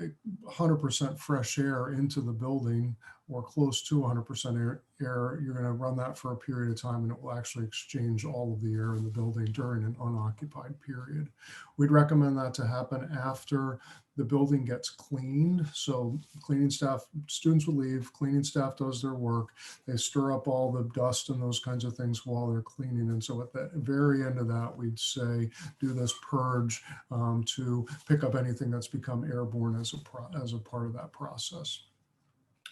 100% fresh air into the building, or close to 100% air. You're going to run that for a period of time, and it will actually exchange all of the air in the building during an unoccupied period. We'd recommend that to happen after the building gets cleaned. So cleaning staff, students will leave, cleaning staff does their work. They stir up all the dust and those kinds of things while they're cleaning. And so at the very end of that, we'd say, do this purge to pick up anything that's become airborne as a part of that process.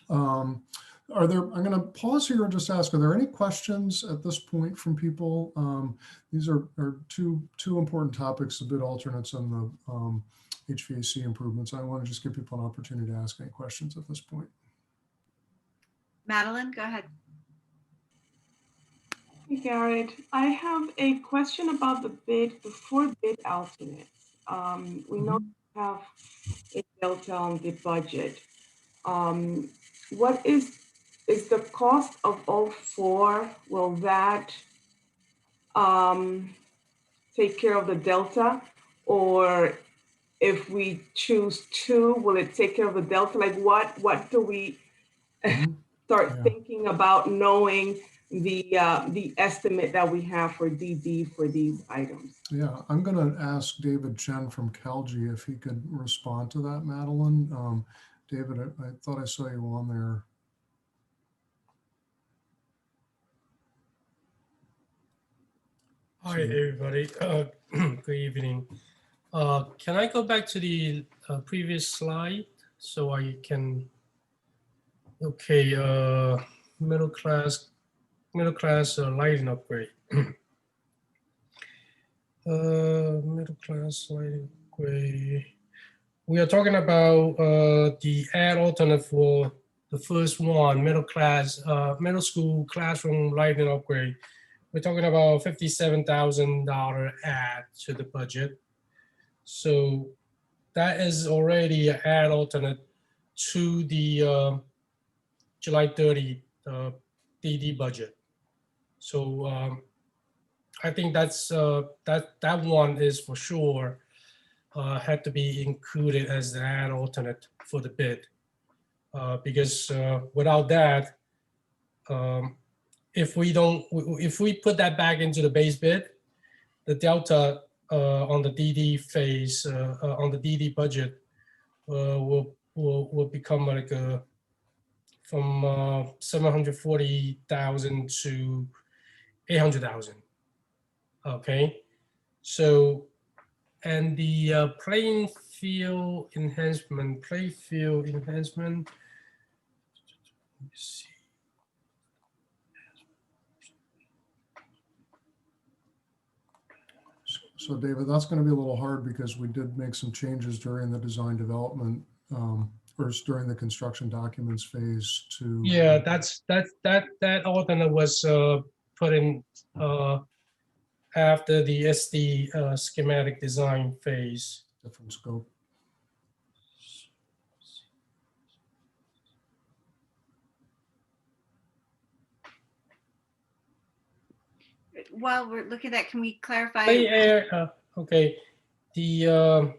I'm going to pause here and just ask, are there any questions at this point from people? These are two important topics, the bid alternates and the HVAC improvements. I want to just give people an opportunity to ask any questions at this point. Madeline, go ahead. Hey, Garrett, I have a question about the bid alternates. We know you have a delta on the budget. What is the cost of all four? Will that take care of the delta? Or if we choose two, will it take care of the delta? Like what do we start thinking about, knowing the estimate that we have for DD for these items? Yeah, I'm going to ask David Chen from CalG if he could respond to that, Madeline. David, I thought I saw you on there. Hi, everybody. Good evening. Can I go back to the previous slide so I can? Okay, middle class lighting upgrade. Middle class lighting upgrade. We are talking about the ad alternate for the first one, middle school classroom lighting upgrade. We're talking about $57,000 add to the budget. So that is already an add alternate to the July 30 DD budget. So I think that's that one is for sure had to be included as the add alternate for the bid, because without that, if we put that back into the base bid, the delta on the DD phase on the DD budget will become like from 740,000 to 800,000. Okay, so and the Playfield enhancement. Let me see. So David, that's going to be a little hard because we did make some changes during the design development, or during the construction documents phase to. Yeah, that alternate was put in after the SD schematic design phase. Different scope. While we're looking at that, can we clarify? Okay, the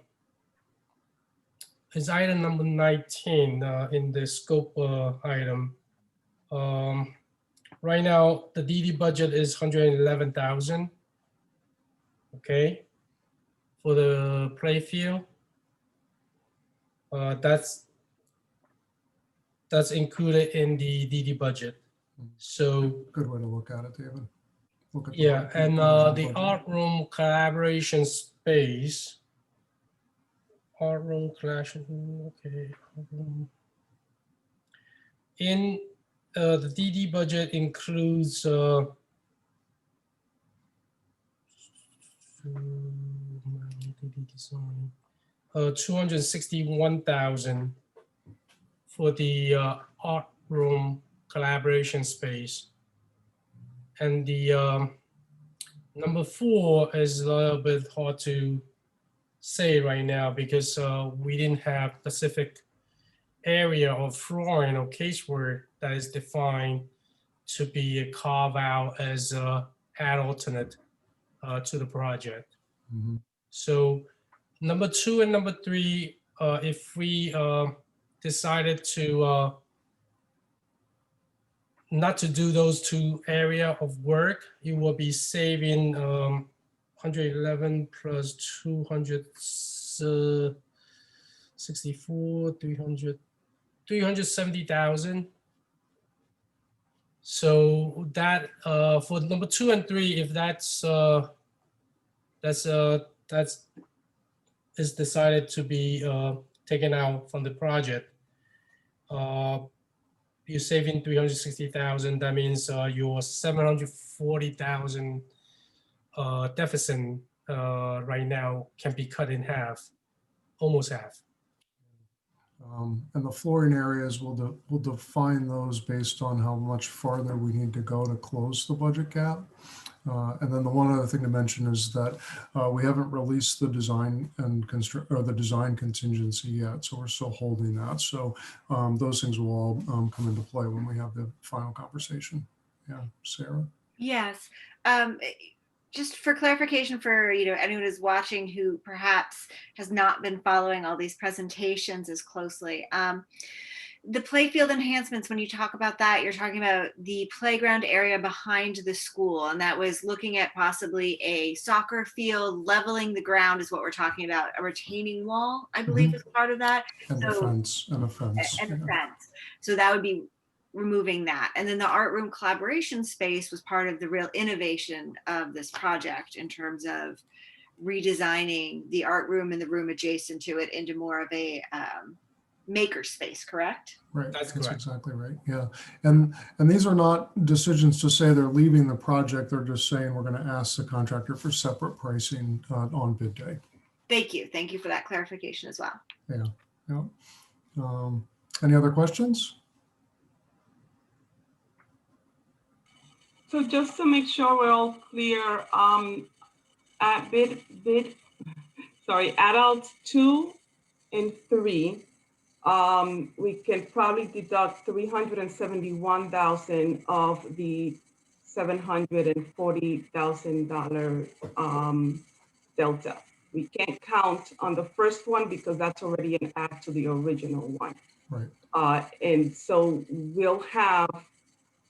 is item number 19 in the scope item. Right now, the DD budget is 111,000. Okay, for the Playfield, that's included in the DD budget. So Good way to look at it, David. Look at the yeah, and the budget. art room collaboration space. Art room collaboration, okay. In the DD budget includes design 261,000 for the art room collaboration space, and the number 4 is a little bit hard to say right now because we didn't have specific area of flooring or casework that is defined to be carved out as add alternate to the project. Mhm. So number 2 and number 3, if we decided to not to do those 2 area of work, you will be saving 111 plus 264, 370,000. So that for number 2 and 3, if that's is decided to be taken out from the project, you're saving 360,000. That means your 740,000 deficit right now can be cut in half, almost half. And the flooring areas will define those based on how much farther we need to go to close the budget gap. And then the one other thing to mention is that we haven't released the design and the design contingency yet, so we're still holding that. So those things will all come into play when we have the final conversation. Yeah, Sarah. Yes. Just for clarification for anyone who's watching who perhaps has not been following all these presentations as closely. The Playfield enhancements, when you talk about that, you're talking about the playground area behind the school, and that was looking at possibly a soccer field, leveling the ground is what we're talking about. A retaining wall, I believe, is part of that. And a fence. And a fence. So that would be removing that. And then the art room collaboration space was part of the real innovation of this project in terms of redesigning the art room and the room adjacent to it into more of a maker space, correct? Right, That's that's correct. exactly right. Yeah, and these are not decisions to say they're leaving the project. They're just saying we're going to ask the contractor for separate pricing on bid day. Thank you for that clarification as well. Yeah. Any other questions? So just to make sure we're all clear, at adults 2 and 3, we can probably deduct 371,000 of the $740,000 delta. We can't count on the first one because that's already an add to the original one. Right. And so we'll have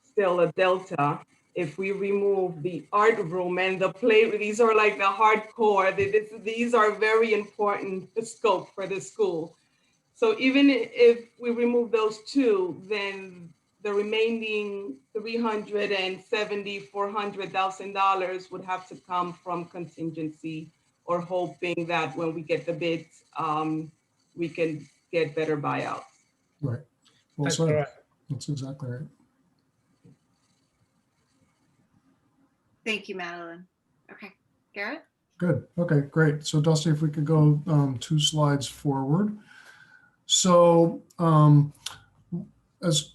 still a delta if we remove the art room and the play. These are like the hardcore. These are very important scope for the school. So even if we remove those two, then the remaining $400,000 would have to come from contingency, or hoping that when we get the bids, we can get better buyouts. Right. Well That's said. correct. That's exactly right. Thank you, Madeline. Okay, Garrett? Good. Okay, great. So Dusty, if we could go 2 slides forward. So as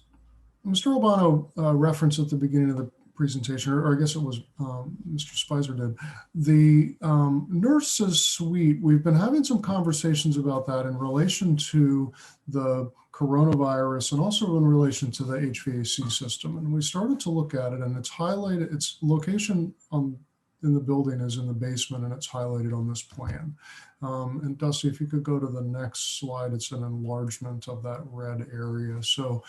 Mr. Albano referenced at the beginning of the presentation, or I guess it was Mr. Spicer did, the nurses suite, we've been having some conversations about that in relation to the coronavirus and also in relation to the HVAC system. And we started to look at it, and it's highlighted, its location in the building is in the basement, and it's highlighted on this plan. And Dusty, if you could go to the next slide, it's an enlargement of that red area. So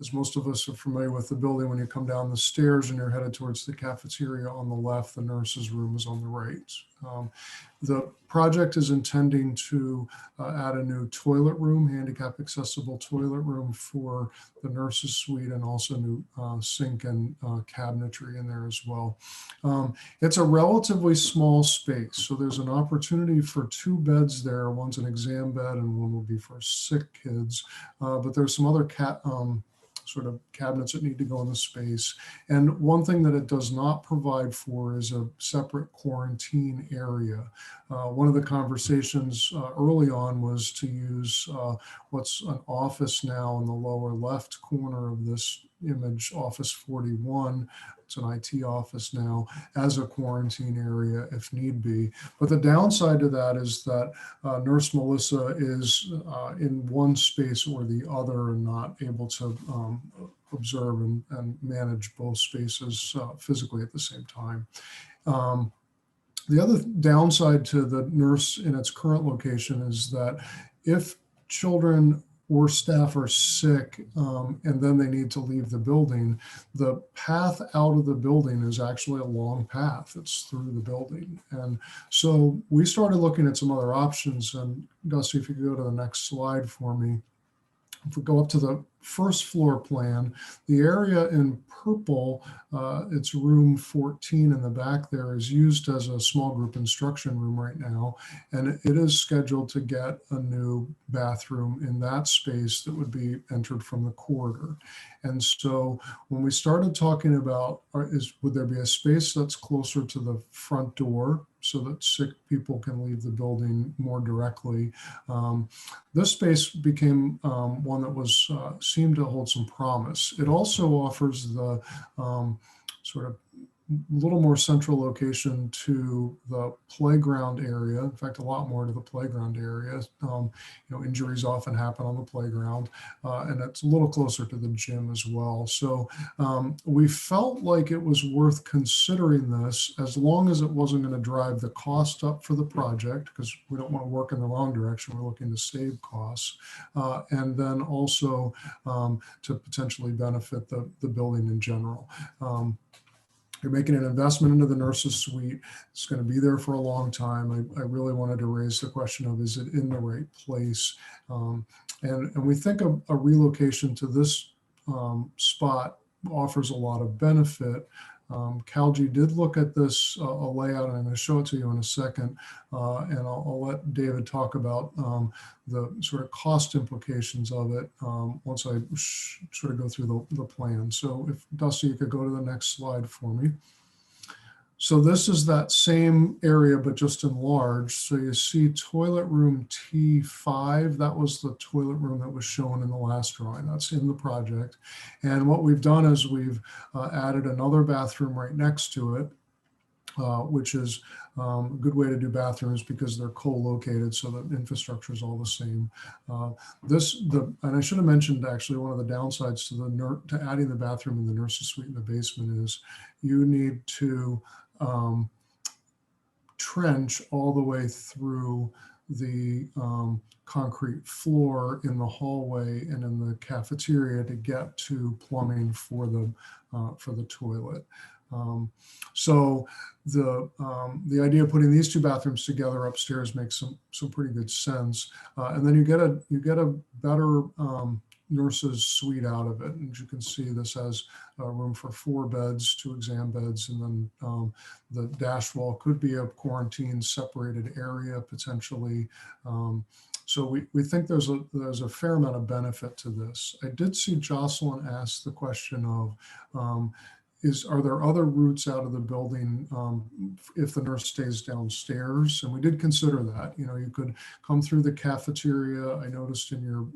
as most of us are familiar with the building, when you come down the stairs and you're headed towards the cafeteria on the left, the nurse's room is on the right. The project is intending to add a new toilet room, handicap accessible toilet room for the nurse's suite, and also new sink and cabinetry in there as well. It's a relatively small space, so there's an opportunity for 2 beds there. One's an exam bed and one will be for sick kids, but there's some other sort of cabinets that need to go in the space. And one thing that it does not provide for is a separate quarantine area. One of the conversations early on was to use what's an office now in the lower left corner of this image, Office 41. It's an IT office now, as a quarantine area if need be. But the downside to that is that Nurse Melissa is in one space or the other and not able to observe and manage both spaces physically at the same time. The other downside to the nurse in its current location is that if children or staff are sick and then they need to leave the building, the path out of the building is actually a long path. It's through the building. And so we started looking at some other options. And Dusty, if you could go to the next slide for me. If we go up to the first floor plan, the area in purple, it's room 14 in the back there, is used as a small group instruction room right now. And it is scheduled to get a new bathroom in that space that would be entered from the corridor. And so when we started talking about, would there be a space that's closer to the front door so that sick people can leave the building more directly? This space became one that was seemed to hold some promise. It also offers the sort of little more central location to the playground area. In fact, a lot more to the playground area. Injuries often happen on the playground, and it's a little closer to the gym as well. So we felt like it was worth considering this, as long as it wasn't going to drive the cost up for the project, because we don't want to work in the wrong direction. We're looking to save costs, and then also to potentially benefit the building in general. You're making an investment into the nurses suite. It's going to be there for a long time. I really wanted to raise the question of, is it in the right place? And we think a relocation to this spot offers a lot of benefit. Calgy did look at this a layout, and I'm going to show it to you in a second. And I'll let David talk about the sort of cost implications of it once I sort of go through the plan. So if Dusty, you could go to the next slide for me. So this is that same area, but just enlarged. So you see toilet room T5. That was the toilet room that was shown in the last drawing. That's in the project. And what we've done is we've added another bathroom right next to it, which is a good way to do bathrooms because they're co-located, so the infrastructure is all the same. And I should have mentioned actually one of the downsides to adding the bathroom in the nurse's suite in the basement is you need to trench all the way through the concrete floor in the hallway and in the cafeteria to get to plumbing for the toilet. So the idea of putting these two bathrooms together upstairs makes some pretty good sense. And then you get a better nurse's suite out of it. And as you can see, this has room for 4 beds, 2 exam beds, and then the dash wall could be a quarantine separated area potentially. So we think there's a fair amount of benefit to this. I did see Jocelyn ask the question of, are there other routes out of the building if the nurse stays downstairs? And we did consider that. You know, you could come through the cafeteria. I noticed in your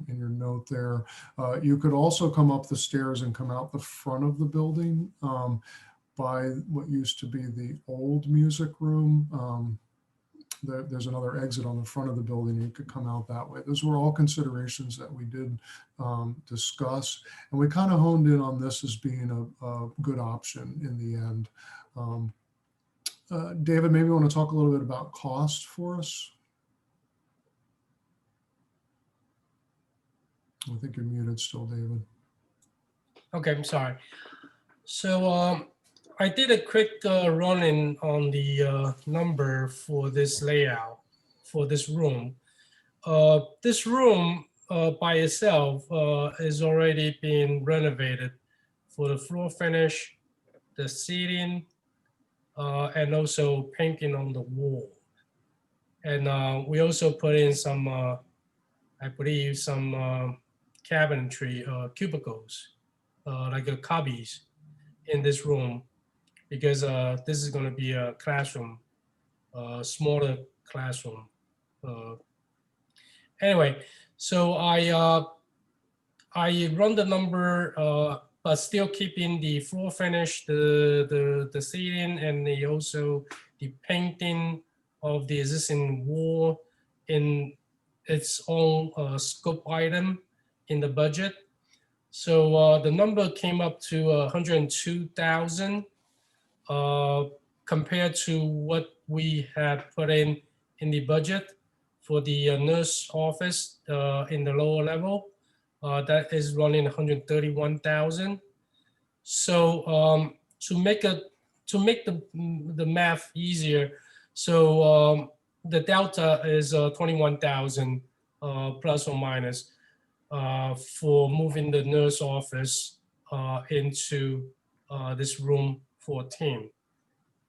note there. You could also come up the stairs and come out the front of the building by what used to be the old music room. There's another exit on the front of the building. You could come out that way. Those were all considerations that we did discuss. And we kind of honed in on this as being a good option in the end. David, maybe you want to talk a little bit about cost for us? I think you're muted still, David. Okay, I'm sorry. So I did a quick run-in on the number for this layout for this room. This room by itself is already being renovated for the floor finish, the seating, and also painting on the wall. And we also put in some, I believe, some cabinetry cubicles, like a cubbies in this room, because this is going to be a classroom, smaller classroom. Anyway, so I run the number, but still keeping the floor finish, the seating, and also the painting of the existing wall in its own scope item in the budget. So the number came up to 102,000 compared to what we had put in the budget for the nurse office in the lower level. That is running 131,000. So to make the math easier, so the delta is 21,000 plus or minus for moving the nurse office into this room 14.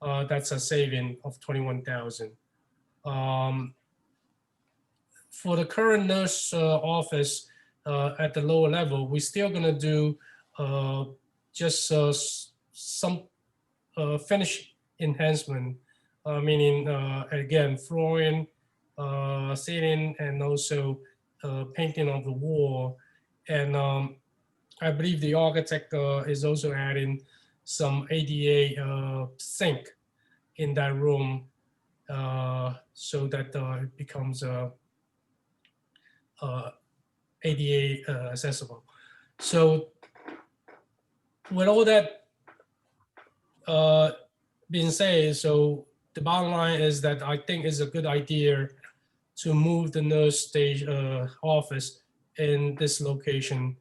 That's a saving of 21,000. For the current nurse office at the lower level, we're still gonna do just some finish enhancement, meaning again, flooring, seating, and also painting of the wall. And I believe the architect is also adding some ADA sink in that room so that it becomes ADA accessible. So with all that being said, so the bottom line is that I think it's a good idea to move the nurse stage office in this location.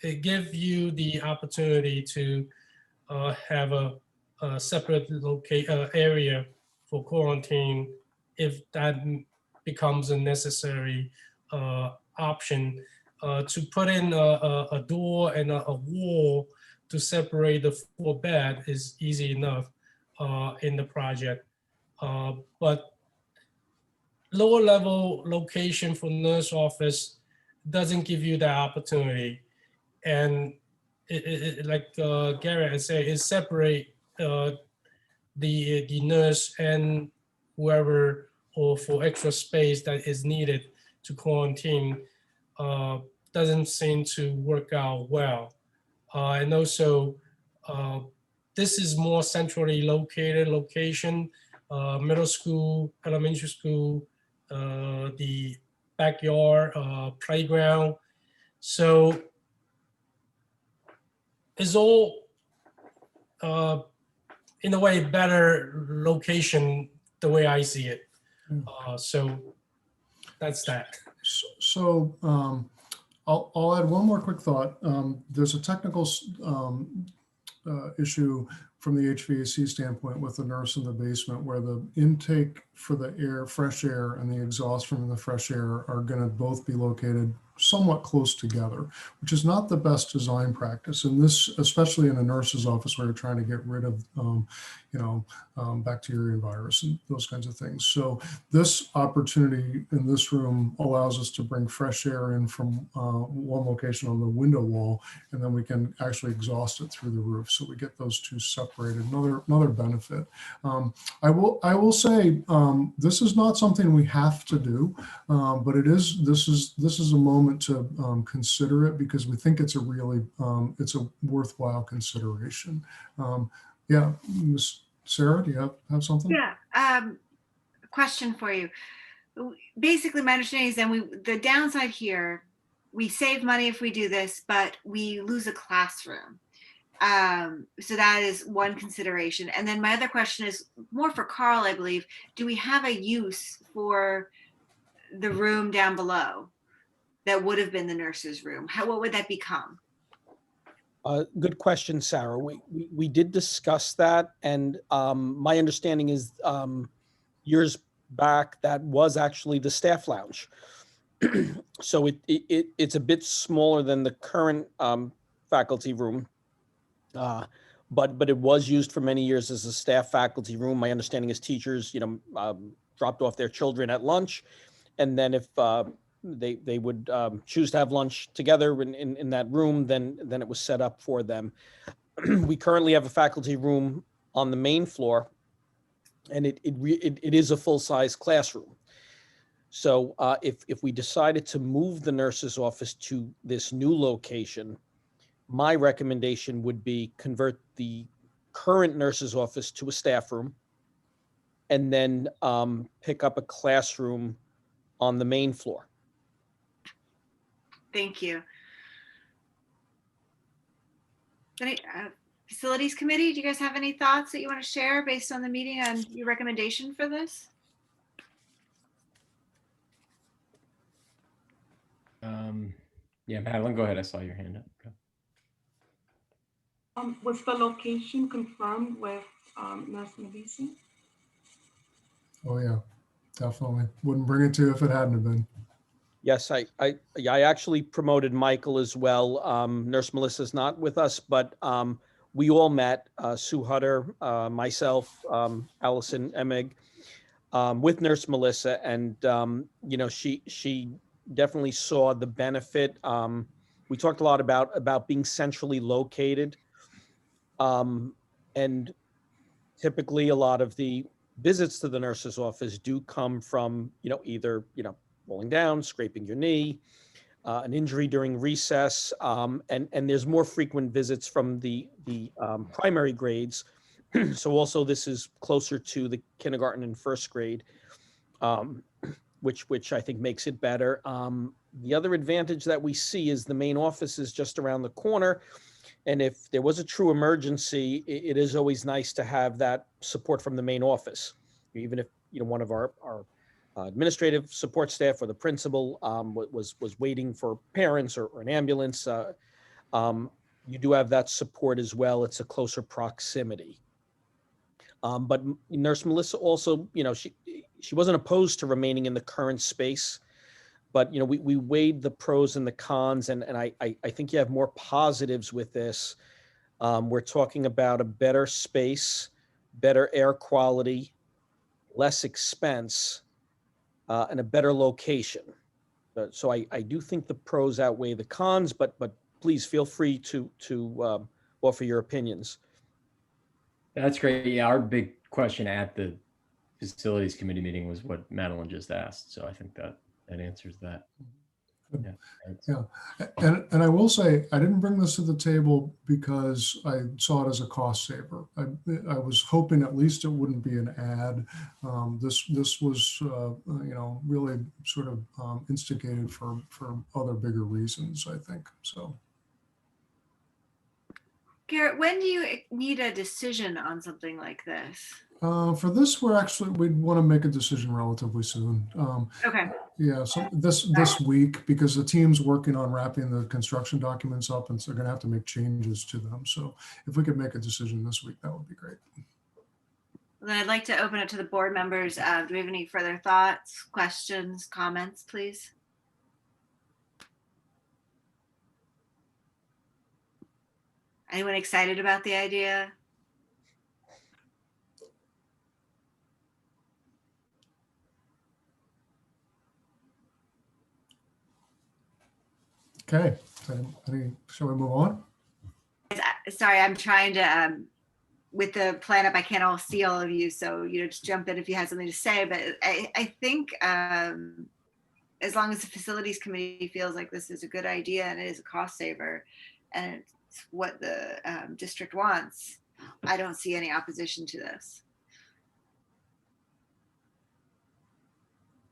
It gives you the opportunity to have a separate area for quarantine if that becomes a necessary option. To put in a door and a wall to separate the 4 bed is easy enough in the project. But lower level location for nurse office doesn't give you that opportunity. And like Garrett had said, it separate the nurse and whoever, or for extra space that is needed to quarantine, doesn't seem to work out well. And also, this is more centrally located location, middle school, elementary school, the backyard, playground. So it's all in a way better location the way I see it. So that's that. So I'll add one more quick thought. There's a technical issue from the HVAC standpoint with the nurse in the basement, where the intake for the air, fresh air, and the exhaust from the fresh air are going to both be located somewhat close together, which is not the best design practice. And this, especially in a nurse's office where you're trying to get rid of, bacteria, virus, and those kinds of things. So this opportunity in this room allows us to bring fresh air in from one location on the window wall, and then we can actually exhaust it through the roof. So we get those two separated. Another benefit. I will say this is not something we have to do, but this is a moment to consider it, because we think it's a really it's a worthwhile consideration. Yeah, Ms. Sarah, do you have something? Yeah, question for you. Basically, my understanding is then the downside here, we save money if we do this, but we lose a classroom. So that is one consideration. And then my other question is more for Carl, I believe. Do we have a use for the room down below that would have been the nurse's room? What would that become? Good question, Sarah. We did discuss that, and my understanding is years back that was actually the staff lounge. So it's a bit smaller than the current faculty room, but it was used for many years as a staff faculty room. My understanding is teachers, dropped off their children at lunch, and then if they would choose to have lunch together in that room, then it was set up for them. We currently have a faculty room on the main floor, and it is a full-size classroom. So if we decided to move the nurse's office to this new location, my recommendation would be convert the current nurse's office to a staff room, and then pick up a classroom on the main floor. Thank you. Facilities Committee, do you guys have any thoughts that you want to share based on the meeting on your recommendation for this? Yeah, Madeline, go ahead. I saw your hand up. Go. Was the location confirmed with Nurse Navisi? Oh yeah, definitely. Wouldn't bring it to you if it hadn't been. Yes, I actually promoted Michael as well. Nurse Melissa's not with us, but we all met, Sue Hutter, myself, Allison Emig, with Nurse Melissa, and she definitely saw the benefit. We talked a lot about being centrally located, and typically a lot of the visits to the nurse's office do come from either falling down, scraping your knee, an injury during recess, and there's more frequent visits from the primary grades. So also this is closer to the kindergarten and first grade, which I think makes it better. The other advantage that we see is the main office is just around the corner. And if there was a true emergency, it is always nice to have that support from the main office. Even if one of our administrative support staff or the principal was waiting for parents or an ambulance, you do have that support as well. It's a closer proximity. But Nurse Melissa also, she wasn't opposed to remaining in the current space, but we weighed the pros and the cons, and I think you have more positives with this. We're talking about a better space, better air quality, less expense, and a better location. So I do think the pros outweigh the cons, but please feel free to offer your opinions. That's great. Yeah, our big question at the facilities committee meeting was what Madeline just asked. So I think that answers that. Yeah. Thanks. Yeah, and I will say, I didn't bring this to the table because I saw it as a cost saver. I was hoping at least it wouldn't be an ad. This was, really sort of instigated for other bigger reasons, I think, so. Garrett, when do you need a decision on something like this? For this, we'd want to make a decision relatively soon. Okay. Yeah, so this week, because the team's working on wrapping the construction documents up, and so they're going to have to make changes to them. So if we could make a decision this week, that would be great. Then I'd like to open it to the board members. Do we have any further thoughts, questions, comments, please? Anyone excited about the idea? Okay, shall we move on? Sorry, I'm trying to, with the plan up, I can't all see all of you, so just jump in if you have something to say. But I think as long as the facilities committee feels like this is a good idea and it is a cost saver, and it's what the district wants, I don't see any opposition to this.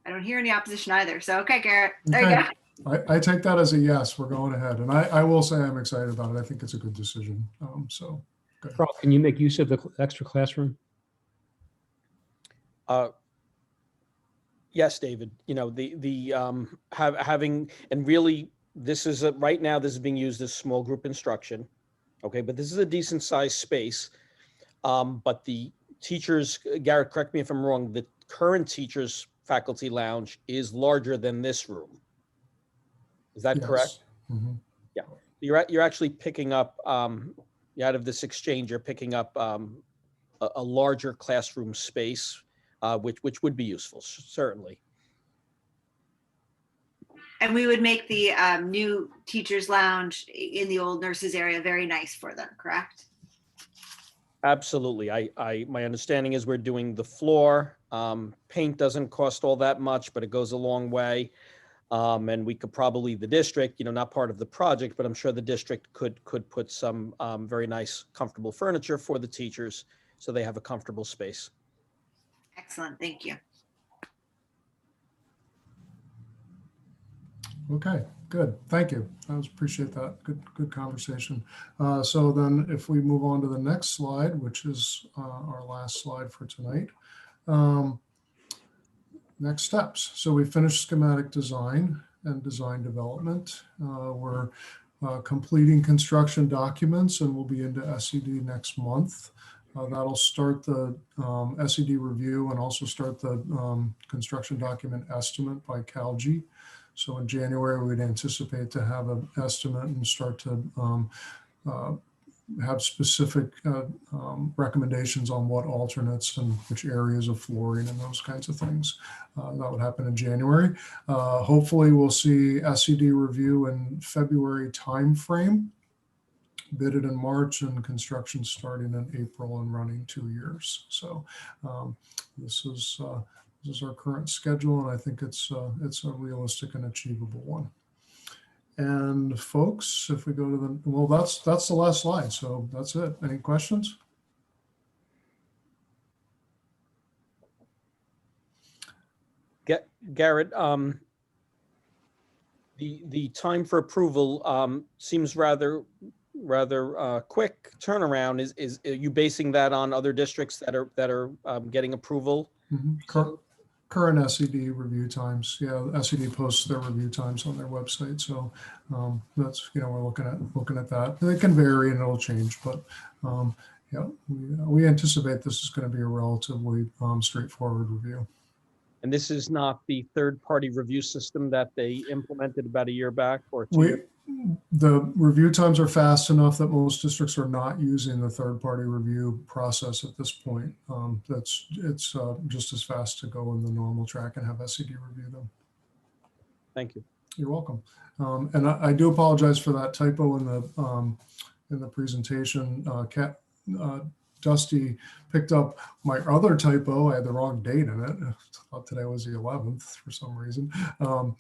I don't hear any opposition either. So, okay, Garrett, there you go. I take that as a yes, we're going ahead. And I will say I'm excited about it. I think it's a good decision. Good. Carl, can you make use of the extra classroom? Yes, David, having, and really, this is right now, this is being used as small group instruction. Okay, but this is a decent sized space. But the teachers, Garrett, correct me if I'm wrong, the current teachers faculty lounge is larger than this room. Is that correct? Mm-hmm. Yeah. You're actually picking up, out of this exchange, you're picking up a larger classroom space, which would be useful, certainly. And we would make the new teachers lounge in the old nurses area very nice for them, correct? Absolutely. My understanding is we're doing the floor. Paint doesn't cost all that much, but it goes a long way. And we could probably, the district, not part of the project, but I'm sure the district could put some very nice, comfortable furniture for the teachers so they have a comfortable space. Excellent. Thank you. Okay, good. Thank you. I appreciate that. Good conversation. So then if we move on to the next slide, which is our last slide for tonight. Next steps. So we finished schematic design and design development. We're completing construction documents and we'll be into SED next month. That'll start the SED review and also start the construction document estimate by CalG. So in January, we'd anticipate to have an estimate and start to have specific recommendations on what alternates and which areas of flooring and those kinds of things. That would happen in January. Hopefully we'll see SED review in February timeframe, bidded in March, and construction starting in April and running 2 years. So this is our current schedule, and I think it's a realistic and achievable one. And folks, if we go to the, well, that's the last slide. So that's it. Any questions? Garrett, the time for approval seems rather quick turnaround. Is are you basing that on other districts that are getting approval? Mm-hmm. Current SED review times. Yeah, SED posts their review times on their website. So that's, we're looking at that. It can vary and it'll change, but yeah, we anticipate this is going to be a relatively straightforward review. And this is not the third-party review system that they implemented about a year back or 2 years? The review times are fast enough that most districts are not using the third-party review process at this point. It's just as fast to go in the normal track and have SED review them. Thank you. You're welcome. And I do apologize for that typo in the presentation. Dusty picked up my other typo. I had the wrong date in it. I thought today was the 11th for some reason.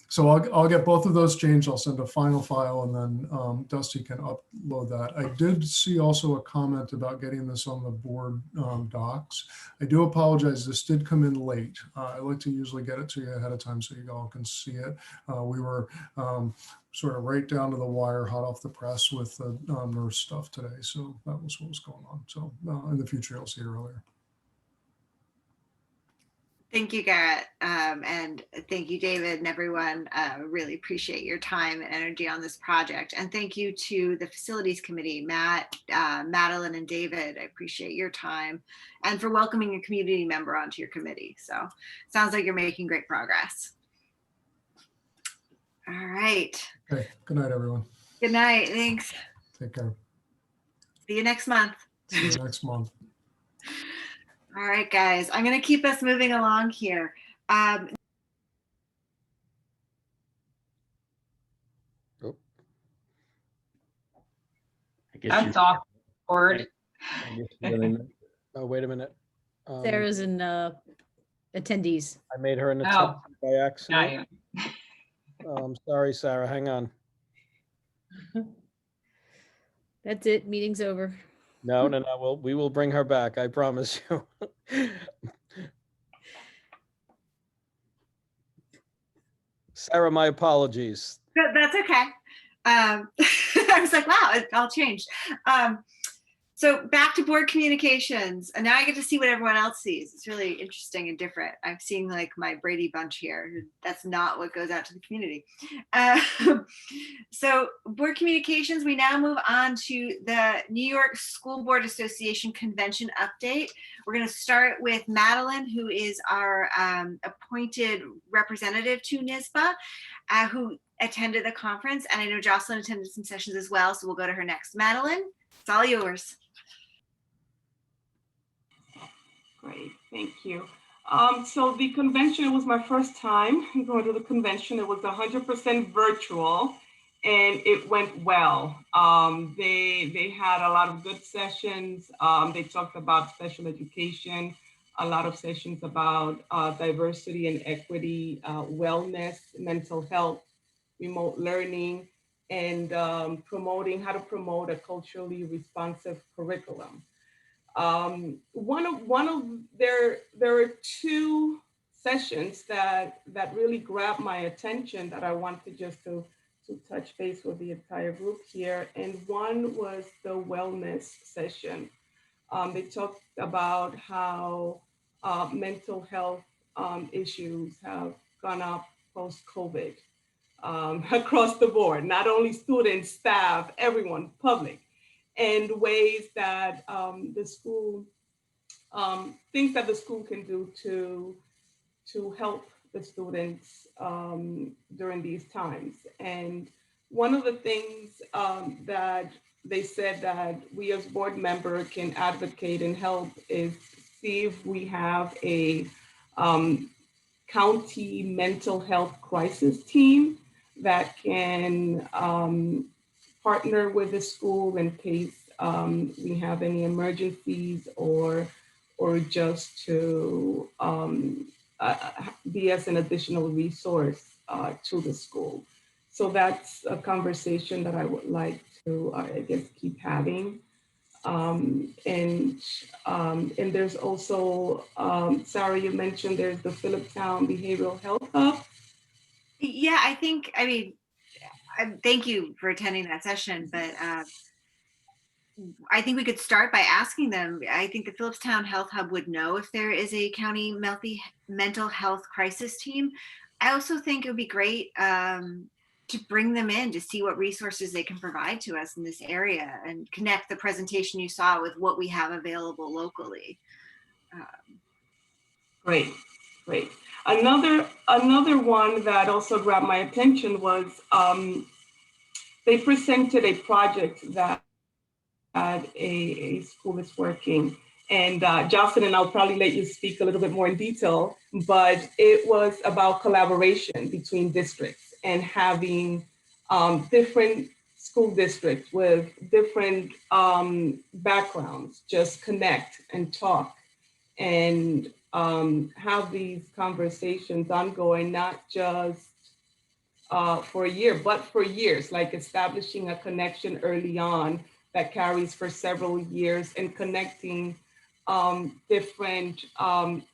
So I'll get both of those changed. I'll send a final file, and then Dusty can upload that. I did see also a comment about getting this on the board docs. I do apologize. This did come in late. I like to usually get it to you ahead of time so you all can see it. We were sort of right down to the wire, hot off the press with the nurse stuff today. So that was what was going on. So in the future, you'll see it earlier. Thank you, Garrett. And thank you, David, and everyone. Really appreciate your time and energy on this project. And thank you to the facilities committee, Matt, Madeline, and David. I appreciate your time and for welcoming a community member onto your committee. So sounds like you're making great progress. All right. Okay. Good night, everyone. Good night. Thanks. Take care. See you next month. See you next month. All right, guys. I'm going to keep us moving along here. Oh. That's awkward. Oh, wait a minute. Sarah's in attendees. I made her an Oh. attendee by accident. Yeah. Sorry, Sarah, hang on. That's it. Meeting's over. No, we will bring her back. I promise you. Sarah, my apologies. That's okay. I was like, wow, it all changed. So back to board communications. And now I get to see what everyone else sees. It's really interesting and different. I'm seeing like my Brady Bunch here. That's not what goes out to the community. So board communications, we now move on to the New York School Board Association convention update. We're going to start with Madeline, who is our appointed representative to NYSBA, who attended the conference. And I know Jocelyn attended some sessions as well. So we'll go to her next. Madeline, it's all yours. Great, thank you. So the convention was my first time going to the convention. It was 100% virtual, and it went well. They had a lot of good sessions. They talked about special education, a lot of sessions about diversity and equity, wellness, mental health, remote learning, and promoting how to promote a culturally responsive curriculum. There are two sessions that really grabbed my attention that I wanted just to touch base with the entire group here. And one was the wellness session. They talked about how mental health issues have gone up post-COVID across the board, not only students, staff, everyone, public. And ways that the school, things that the school can do to help the students during these times. And one of the things that they said that we as board members can advocate and help is see if we have a county mental health crisis team that can partner with the school in case we have any emergencies or just to be as an additional resource to the school. So that's a conversation that I would like to, I guess, keep having. And there's also, Sarah, you mentioned there's the Phillipstown Behavioral Health Hub. Yeah, I mean, thank you for attending that session, but I think we could start by asking them. I think the Phillipstown Health Hub would know if there is a county mental health crisis team. I also think it would be great to bring them in to see what resources they can provide to us in this area and connect the presentation you saw with what we have available locally. Great. Another one that also grabbed my attention was they presented a project that a school is working. And Jocelyn, and I'll probably let you speak a little bit more in detail, but it was about collaboration between districts and having different school districts with different backgrounds just connect and talk and have these conversations ongoing, not just for a year, but for years, like establishing a connection early on that carries for several years and connecting different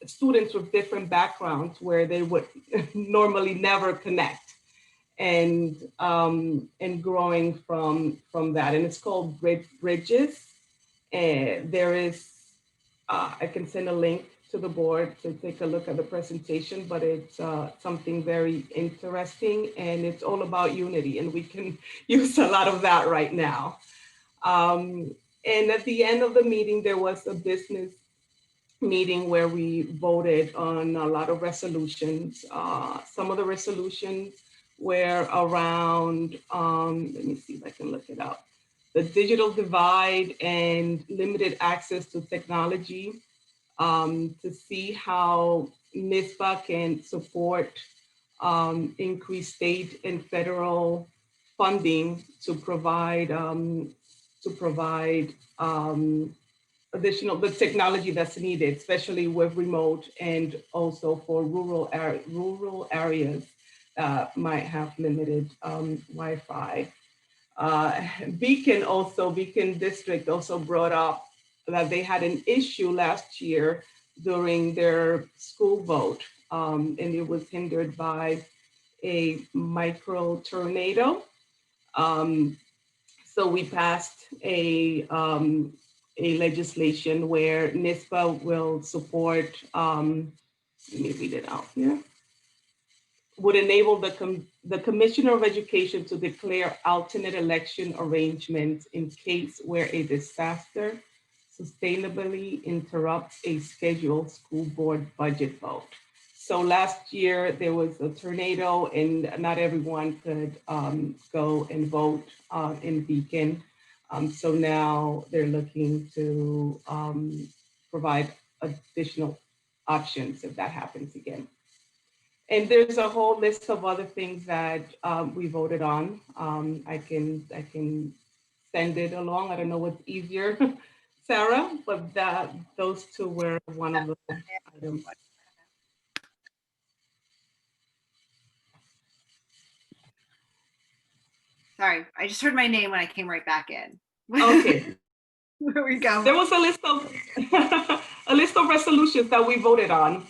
students with different backgrounds where they would normally never connect, and growing from that. And it's called Bridges. And there is, I can send a link to the board to take a look at the presentation, but it's something very interesting, and it's all about unity, and we can use a lot of that right now. And at the end of the meeting, there was a business meeting where we voted on a lot of resolutions. Some of the resolutions were around, let me see if I can look it up, the digital divide and limited access to technology, to see how NISBA can support increased state and federal funding to provide additional the technology that's needed, especially with remote and also for rural areas might have limited Wi-Fi. Beacon District also brought up that they had an issue last year during their school vote, and it was hindered by a micro tornado. So we passed a legislation where NISBA will support, let me read it out here, would enable the Commissioner of Education to declare alternate election arrangements in case where a disaster sustainably interrupts a scheduled school board budget vote. So last year there was a tornado and not everyone could go and vote in Beacon. So now they're looking to provide additional options if that happens again. And there's a whole list of other things that we voted on. I can send it along. I don't know what's easier, Sarah, but those two were one of the items. Sorry, I just heard my name when I came right back in. Okay. Where we go? There was a list of resolutions that we voted on.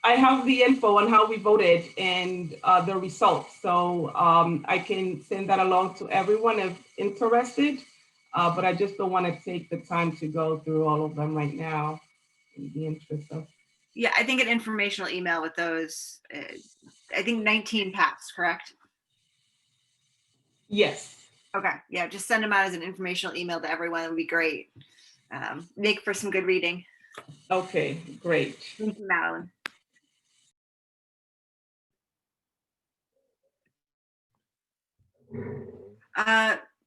I have the info on how we voted and the results. So I can send that along to everyone if interested, but I just don't want to take the time to go through all of them right now in the interest of. Yeah, I think an informational email with those, I think 19 passed, correct? Yes. Okay, yeah, just send them out as an informational email to everyone. It would be great. Make for some good reading. Okay, great. Thank you, Madeline.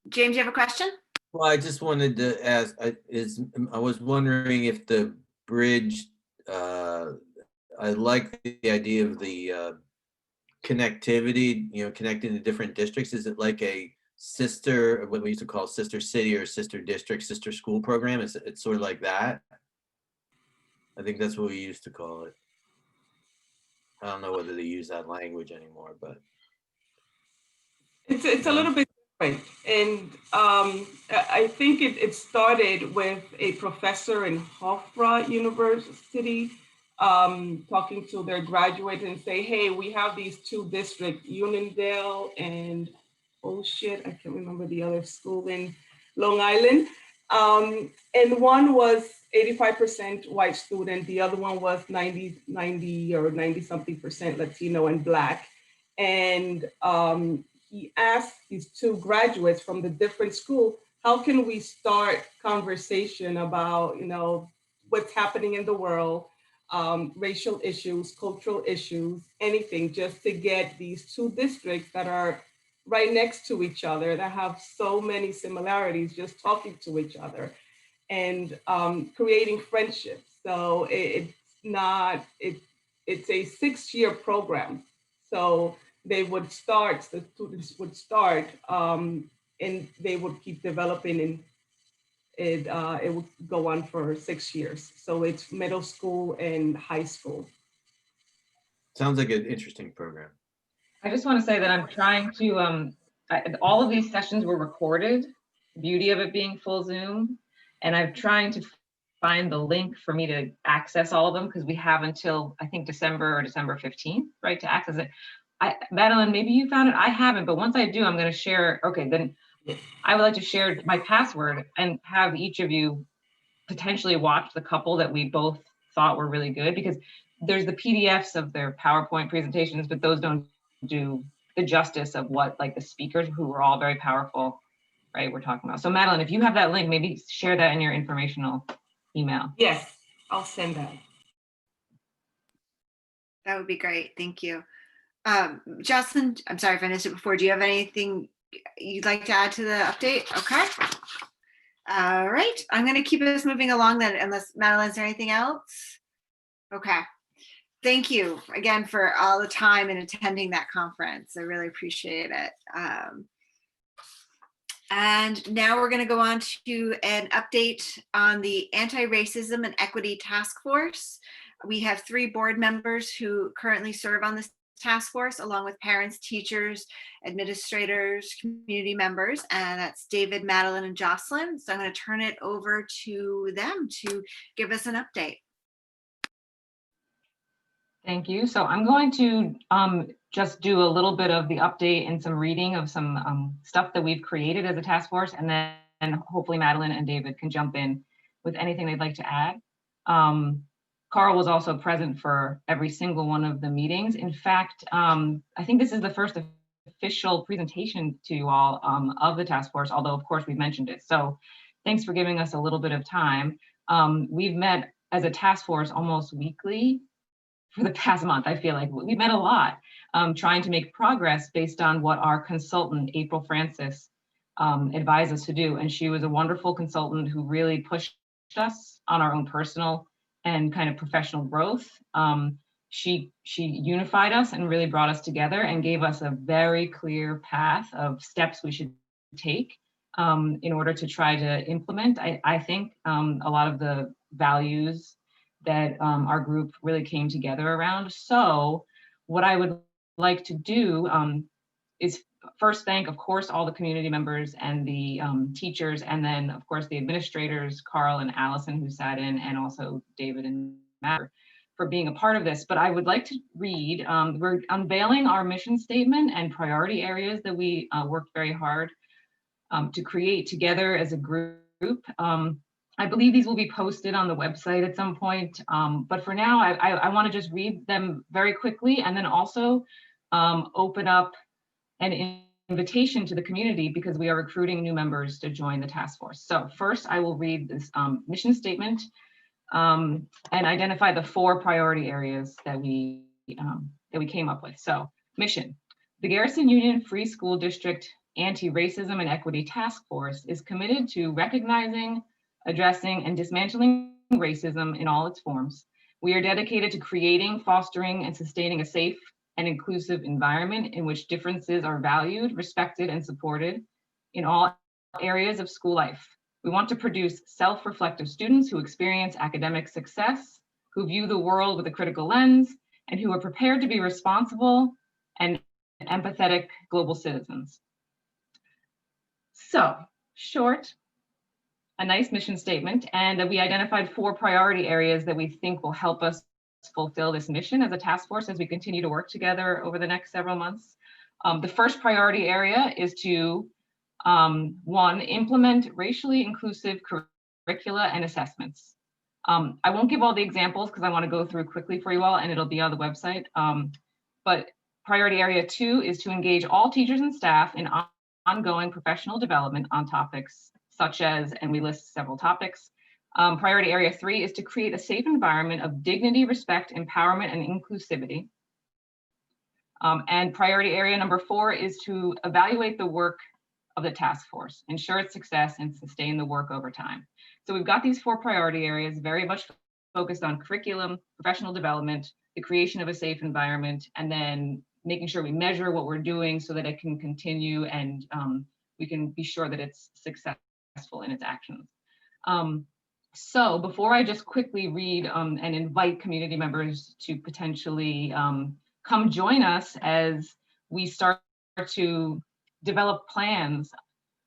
James, you have a question? Well, I just wanted to ask, I was wondering if the bridge, I like the idea of the connectivity, connecting to different districts. Is it like a sister, what we used to call sister city or sister district, sister school program? It's sort of like that? I think that's what we used to call it. I don't know whether they use that language anymore, but. It's a little bit different. And I think it started with a professor in Hofstra University talking to their graduates and say, hey, we have these two districts, Uniondale and, oh shit, I can't remember the other school in Long Island. And one was 85% white student. The other one was 90 or 90 something percent Latino and Black. And he asked these two graduates from the different school, how can we start conversation about, what's happening in the world, racial issues, cultural issues, anything, just to get these two districts that are right next to each other, that have so many similarities, just talking to each other and creating friendships. So it's a 6-year program. So they would start, the students would start, and they would keep developing, and it would go on for 6 years. So it's middle school and high school. Sounds like an interesting program. I just want to say that I'm trying to, all of these sessions were recorded, beauty of it being full Zoom, and I'm trying to find the link for me to access all of them because we have until, I think, December or December 15th, right, to access it. Madeline, maybe you found it, I haven't, but once I do, I'm going to share, okay, then I would like to share my password and have each of you potentially watch the couple that we both thought were really good, because there's the PDFs of their PowerPoint presentations, but those don't do the justice of what like the speakers, who were all very powerful, right, we're talking about. So Madeline, if you have that link, maybe share that in your informational email. Yes, I'll send that. That would be great. Thank you. Justin, I'm sorry if I missed it before. Do you have anything you'd like to add to the update? Okay. All right. I'm going to keep us moving along then, unless Madeline, is there anything else? Okay. Thank you again for all the time and attending that conference. I really appreciate it. And now we're going to go on to an update on the Anti-Racism and Equity Task Force. We have 3 board members who currently serve on this task force, along with parents, teachers, administrators, community members, and that's David, Madeline, and Jocelyn. So I'm going to turn it over to them to give us an update. Thank you. So I'm going to just do a little bit of the update and some reading of some stuff that we've created as a task force, and then hopefully Madeline and David can jump in with anything they'd like to add. Carl was also present for every single one of the meetings. In fact, I think this is the first official presentation to you all of the task force, although of course we've mentioned it. So thanks for giving us a little bit of time. We've met as a task force almost weekly for the past month. I feel like we met a lot, trying to make progress based on what our consultant, April Francis, advised us to do. And she was a wonderful consultant who really pushed us on our own personal and kind of professional growth. She unified us and really brought us together and gave us a very clear path of steps we should take in order to try to implement, I think, a lot of the values that our group really came together around. So what I would like to do is first thank, of course, all the community members and the teachers, and then of course the administrators, Carl and Allison, who sat in, and also David and Matt for being a part of this. But I would like to read, we're unveiling our mission statement and priority areas that we worked very hard to create together as a group. I believe these will be posted on the website at some point, but for now, I want to just read them very quickly, and then also open up an invitation to the community, because we are recruiting new members to join the task force. So first, I will read this mission statement and identify the 4 priority areas that we came up with. So mission: the Garrison Union Free School District Anti-Racism and Equity Task Force is committed to recognizing, addressing, and dismantling racism in all its forms. We are dedicated to creating, fostering, and sustaining a safe and inclusive environment in which differences are valued, respected, and supported in all areas of school life. We want to produce self-reflective students who experience academic success, who view the world with a critical lens, and who are prepared to be responsible and empathetic global citizens. So, short, a nice mission statement, and we identified 4 priority areas that we think will help us fulfill this mission as a task force as we continue to work together over the next several months. The first priority area is to, 1, implement racially inclusive curricula and assessments. I won't give all the examples because I want to go through quickly for you all, and it'll be on the website. But priority area 2 is to engage all teachers and staff in ongoing professional development on topics such as, and we list several topics. Priority area 3 is to create a safe environment of dignity, respect, empowerment, and inclusivity. And priority area number 4 is to evaluate the work of the task force, ensure its success, and sustain the work over time. So we've got these 4 priority areas very much focused on curriculum, professional development, the creation of a safe environment, and then making sure we measure what we're doing so that it can continue and we can be sure that it's successful in its actions. So before I just quickly read and invite community members to potentially come join us as we start to develop plans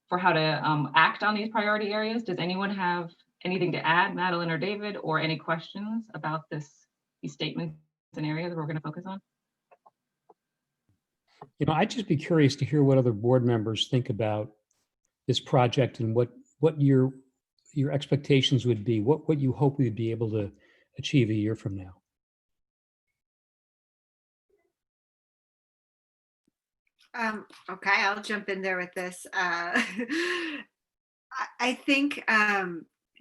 for how to act on these priority areas, does anyone have anything to add, Madeline or David, or any questions about these statements and areas that we're going to focus on? You know, I'd just be curious to hear what other board members think about this project and what your expectations would be, what you hope we'd be able to achieve a year from now. Okay, I'll jump in there with this. I think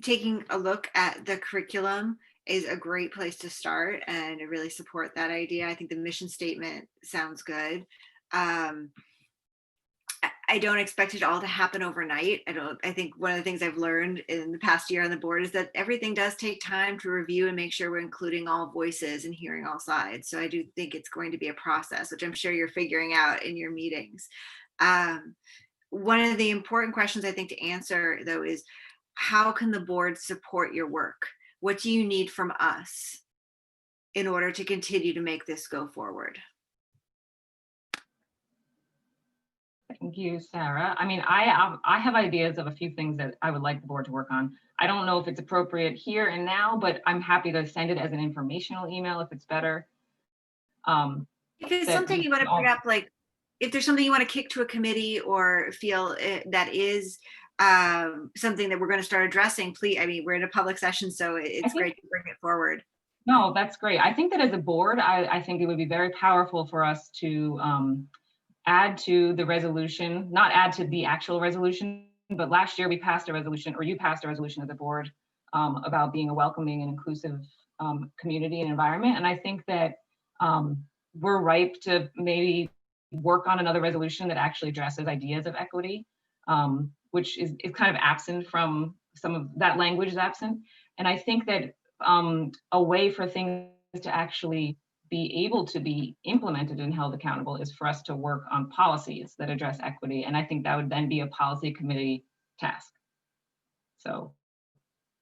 taking a look at the curriculum is a great place to start, and I really support that idea. I think the mission statement sounds good. I don't expect it all to happen overnight. I think one of the things I've learned in the past year on the board is that everything does take time to review and make sure we're including all voices and hearing all sides. So I do think it's going to be a process, which I'm sure you're figuring out in your meetings. One of the important questions I think to answer though is, how can the board support your work? What do you need from us in order to continue to make this go forward? Thank you, Sarah. I mean, I have ideas of a few things that I would like the board to work on. I don't know if it's appropriate here and now, but I'm happy to send it as an informational email if it's better. If it's something you want to bring up, like if there's something you want to kick to a committee or feel that is something that we're going to start addressing, please. I mean, we're in a public session, so it's great to bring it forward. No, that's great. I think that as a board, I think it would be very powerful for us to add to the resolution, not add to the actual resolution, but last year we passed a resolution, or you passed a resolution as a board about being a welcoming and inclusive community and environment. And I think that we're ripe to maybe work on another resolution that actually addresses ideas of equity, which is kind of absent from some of that language is absent. And I think that a way for things to actually be able to be implemented and held accountable is for us to work on policies that address equity. And I think that would then be a policy committee task. So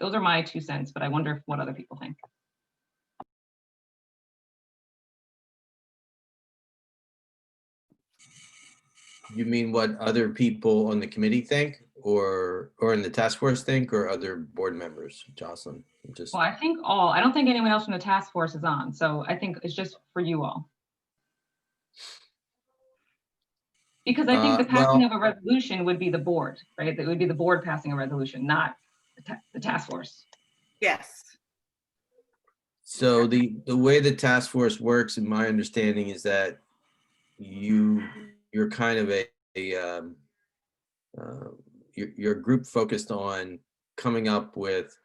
those are my 2 cents, but I wonder what other people think. You mean what other people on the committee think, or in the task force think, or other board members, Jocelyn? Well, I think all. I don't think anyone else from the task force is on, so I think it's just for you all. Because I think the passing of a resolution would be the board, right? That would be the board passing a resolution, not the task force. Yes. So the way the task force works, in my understanding, is that you're kind of you're a group focused on coming up with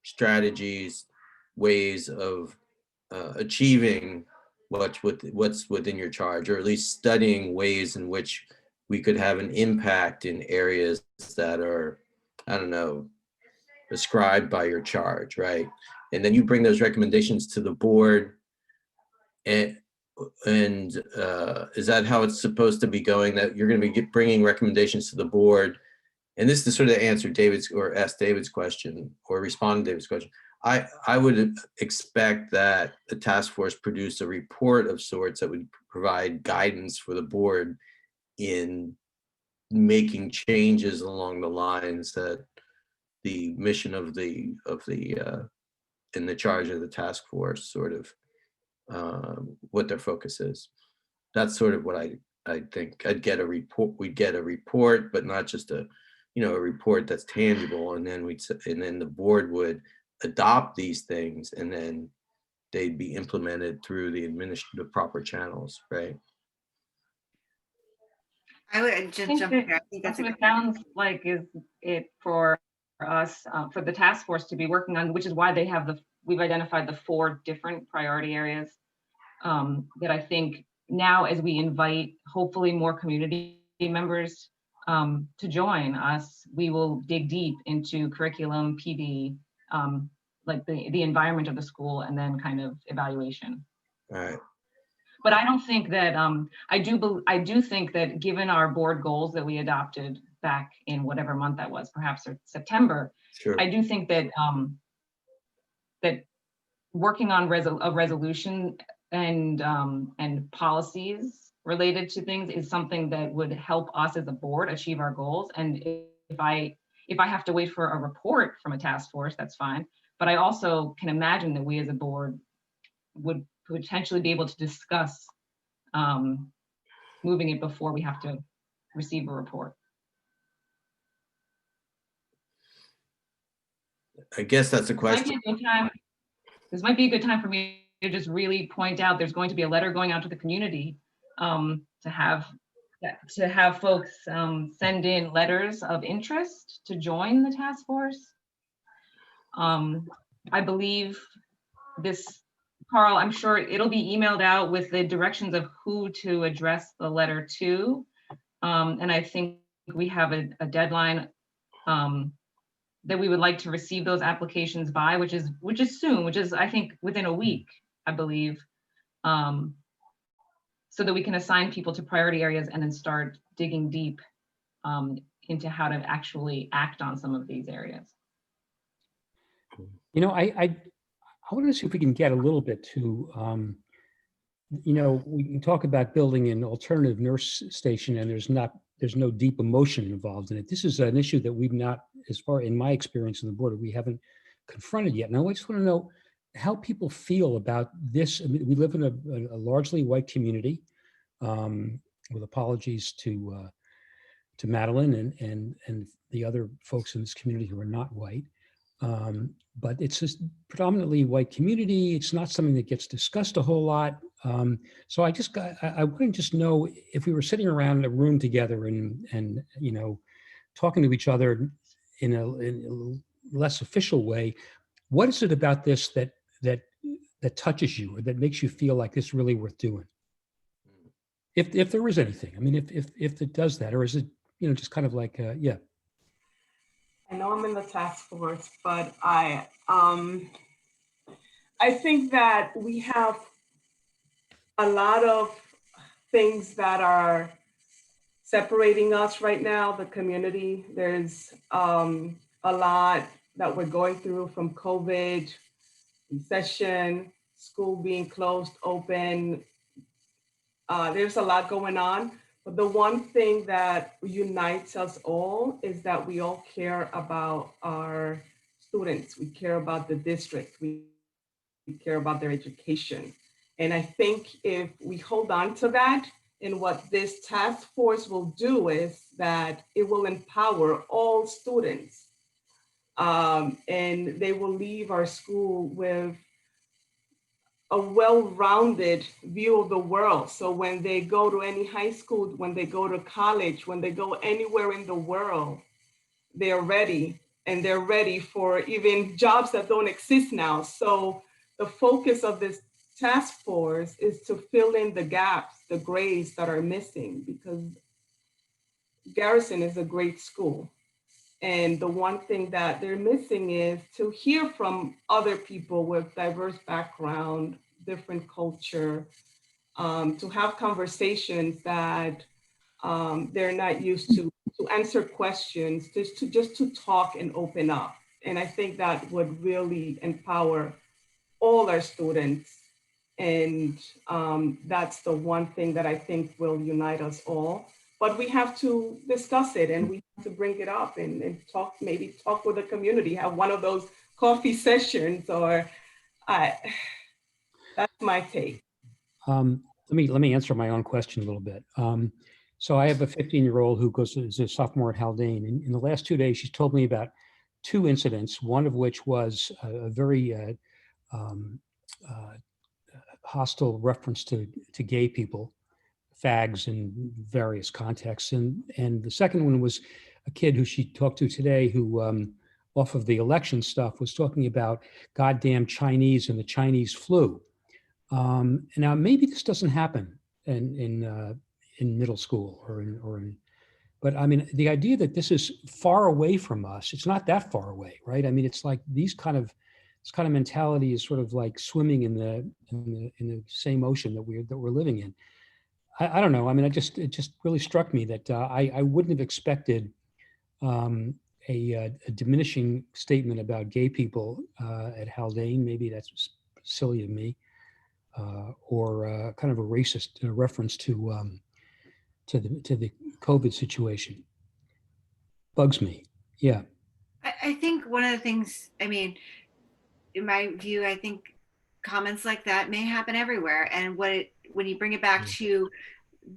strategies, ways of achieving what's within your charge, or at least studying ways in which we could have an impact in areas that are, I don't know, prescribed by your charge, right? And then you bring those recommendations to the board, and is that how it's supposed to be going? That you're going to be bringing recommendations to the board, and this is to sort of answer David's, or ask David's question, or respond to David's question. I would expect that the task force produce a report of sorts that would provide guidance for the board in making changes along the lines that the mission of the in the charge of the task force sort of what their focus is. That's sort of what I think. I'd get a report. We'd get a report, but not just a report that's tangible, and then the board would adopt these things, and then they'd be implemented through the proper channels, right? I would just jump in there. I think that's what it sounds like is it for us, for the task force to be working on, which is why we've identified the 4 different priority areas that I think now, as we invite hopefully more community members to join us, we will dig deep into curriculum, PD, like the environment of the school, and then kind of evaluation. All right. But I don't think that, I do think that given our board goals that we adopted back in whatever month that was, perhaps or September, Sure. I do think that that working on a resolution and policies related to things is something that would help us as a board achieve our goals. And if I have to wait for a report from a task force, that's fine. But I also can imagine that we as a board would potentially be able to discuss moving it before we have to receive a report. I guess that's a question. This might be a good time for me to just really point out there's going to be a letter going out to the community to have folks send in letters of interest to join the task force. I believe this, Carl, I'm sure it'll be emailed out with the directions of who to address the letter to. And I think we have a deadline that we would like to receive those applications by, which is soon, which is I think within a week, I believe, so that we can assign people to priority areas and then start digging deep into how to actually act on some of these areas. You know, I want to see if we can get a little bit to, you know, we can talk about building an alternative nurse station, and there's no deep emotion involved in it. This is an issue that we've not, as far in my experience on the board, we haven't confronted yet. Now, I just want to know how people feel about this. I mean, we live in a largely white community, with apologies to Madeline and the other folks in this community who are not white. But it's a predominantly white community. It's not something that gets discussed a whole lot. So I wouldn't just know if we were sitting around in a room together and you know, talking to each other in a less official way, what is it about this that touches you or that makes you feel like it's really worth doing? If there is anything, I mean, if it does that, or is it, you know, just kind of like, yeah. I know I'm in the task force, but I think that we have a lot of things that are separating us right now, the community. There's a lot that we're going through, from COVID, recession, school being closed, open. There's a lot going on. But the one thing that unites us all is that we all care about our students. We care about the district. We care about their education. And I think if we hold on to that, and what this task force will do is that it will empower all students. And they will leave our school with a well-rounded view of the world. So when they go to any high school, when they go to college, when they go anywhere in the world, they're ready, and they're ready for even jobs that don't exist now. So the focus of this task force is to fill in the gaps, the grades that are missing, because Garrison is a great school. And the one thing that they're missing is to hear from other people with diverse background, different culture, to have conversations that they're not used to answer questions, just to talk and open up. And I think that would really empower all our students. And that's the one thing that I think will unite us all. But we have to discuss it, and we have to bring it up and talk, maybe talk with the community, have one of those coffee sessions, or that's my take. Let me answer my own question a little bit. So I have a 15-year-old who is a sophomore at Haldane. And in the last 2 days, she's told me about 2 incidents, one of which was a very hostile reference to gay people, fags in various contexts. And the second one was a kid who she talked to today who, off of the election stuff, was talking about goddamn Chinese and the Chinese flu. Now, maybe this doesn't happen in middle school but I mean, the idea that this is far away from us, it's not that far away, right? I mean, it's like these kind of this kind of mentality is sort of like swimming in the same ocean that we're living in. I don't know. I mean, it just really struck me that I wouldn't have expected a diminishing statement about gay people at Haldane. Maybe that's silly of me, or kind of a racist reference to the COVID situation. Bugs me. Yeah. I think one of the things, I mean, in my view, I think comments like that may happen everywhere. And when you bring it back to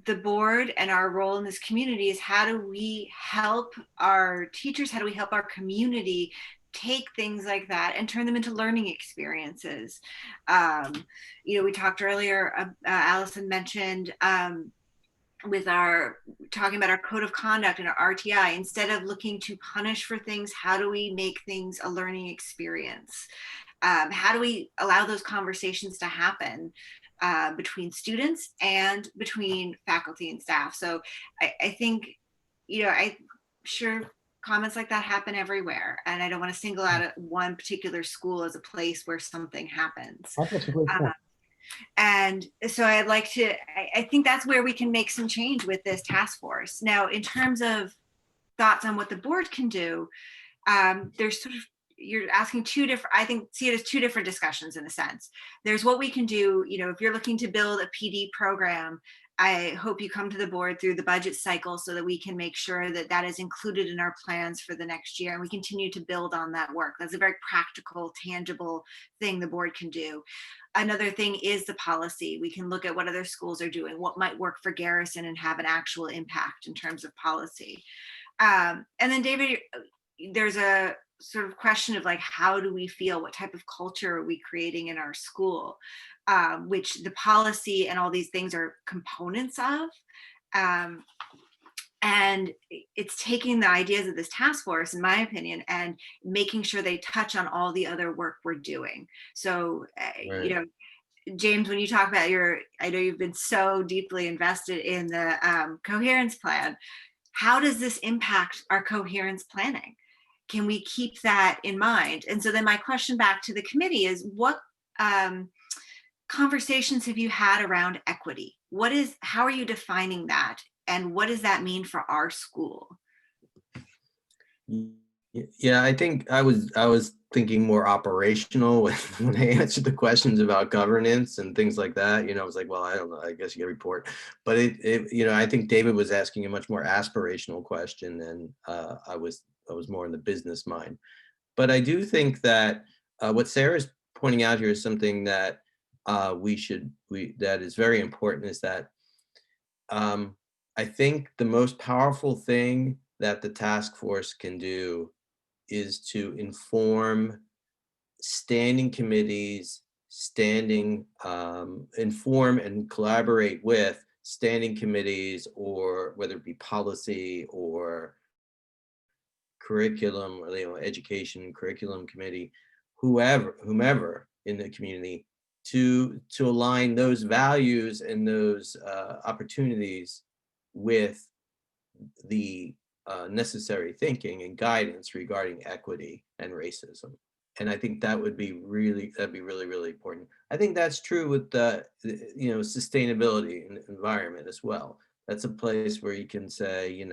the board and our role in this community is, how do we help our teachers? How do we help our community take things like that and turn them into learning experiences? We talked earlier, Allison mentioned, with our talking about our code of conduct and our RTI, instead of looking to punish for things, how do we make things a learning experience? How do we allow those conversations to happen between students and between faculty and staff? So I think, I'm sure comments like that happen everywhere. And I don't want to single out one particular school as a place where something happens. That's a great point. And so I think that's where we can make some change with this task force. Now, in terms of thoughts on what the board can do, there's sort of, you're asking see it as two different discussions in a sense. There's what we can do, if you're looking to build a PD program, I hope you come to the board through the budget cycle so that we can make sure that that is included in our plans for the next year, and we continue to build on that work. That's a very practical, tangible thing the board can do. Another thing is the policy. We can look at what other schools are doing, what might work for Garrison and have an actual impact in terms of policy. And then David, there's a sort of question of like, how do we feel? What type of culture are we creating in our school? Which the policy and all these things are components of. And it's taking the ideas of this task force, in my opinion, and making sure they touch on all the other work we're doing. So, Right. James, when you talk about I know you've been so deeply invested in the coherence plan. How does this impact our coherence planning? Can we keep that in mind? And so then my question back to the committee is, what conversations have you had around equity? How are you defining that? And what does that mean for our school? Yeah, I think I was thinking more operational when I answered the questions about governance and things like that. I was like, well, I don't know, I guess you get a report. But I think David was asking a much more aspirational question, and I was more in the business mind. But I do think that what Sarah's pointing out here is something that that is very important, is that I think the most powerful thing that the task force can do is to inform standing committees, inform and collaborate with standing committees, or whether it be policy or curriculum, or education curriculum committee, whomever in the community, to align those values and those opportunities with the necessary thinking and guidance regarding equity and racism. And I think that'd be really, really important. I think that's true with the sustainability and environment as well. That's a place where you can say,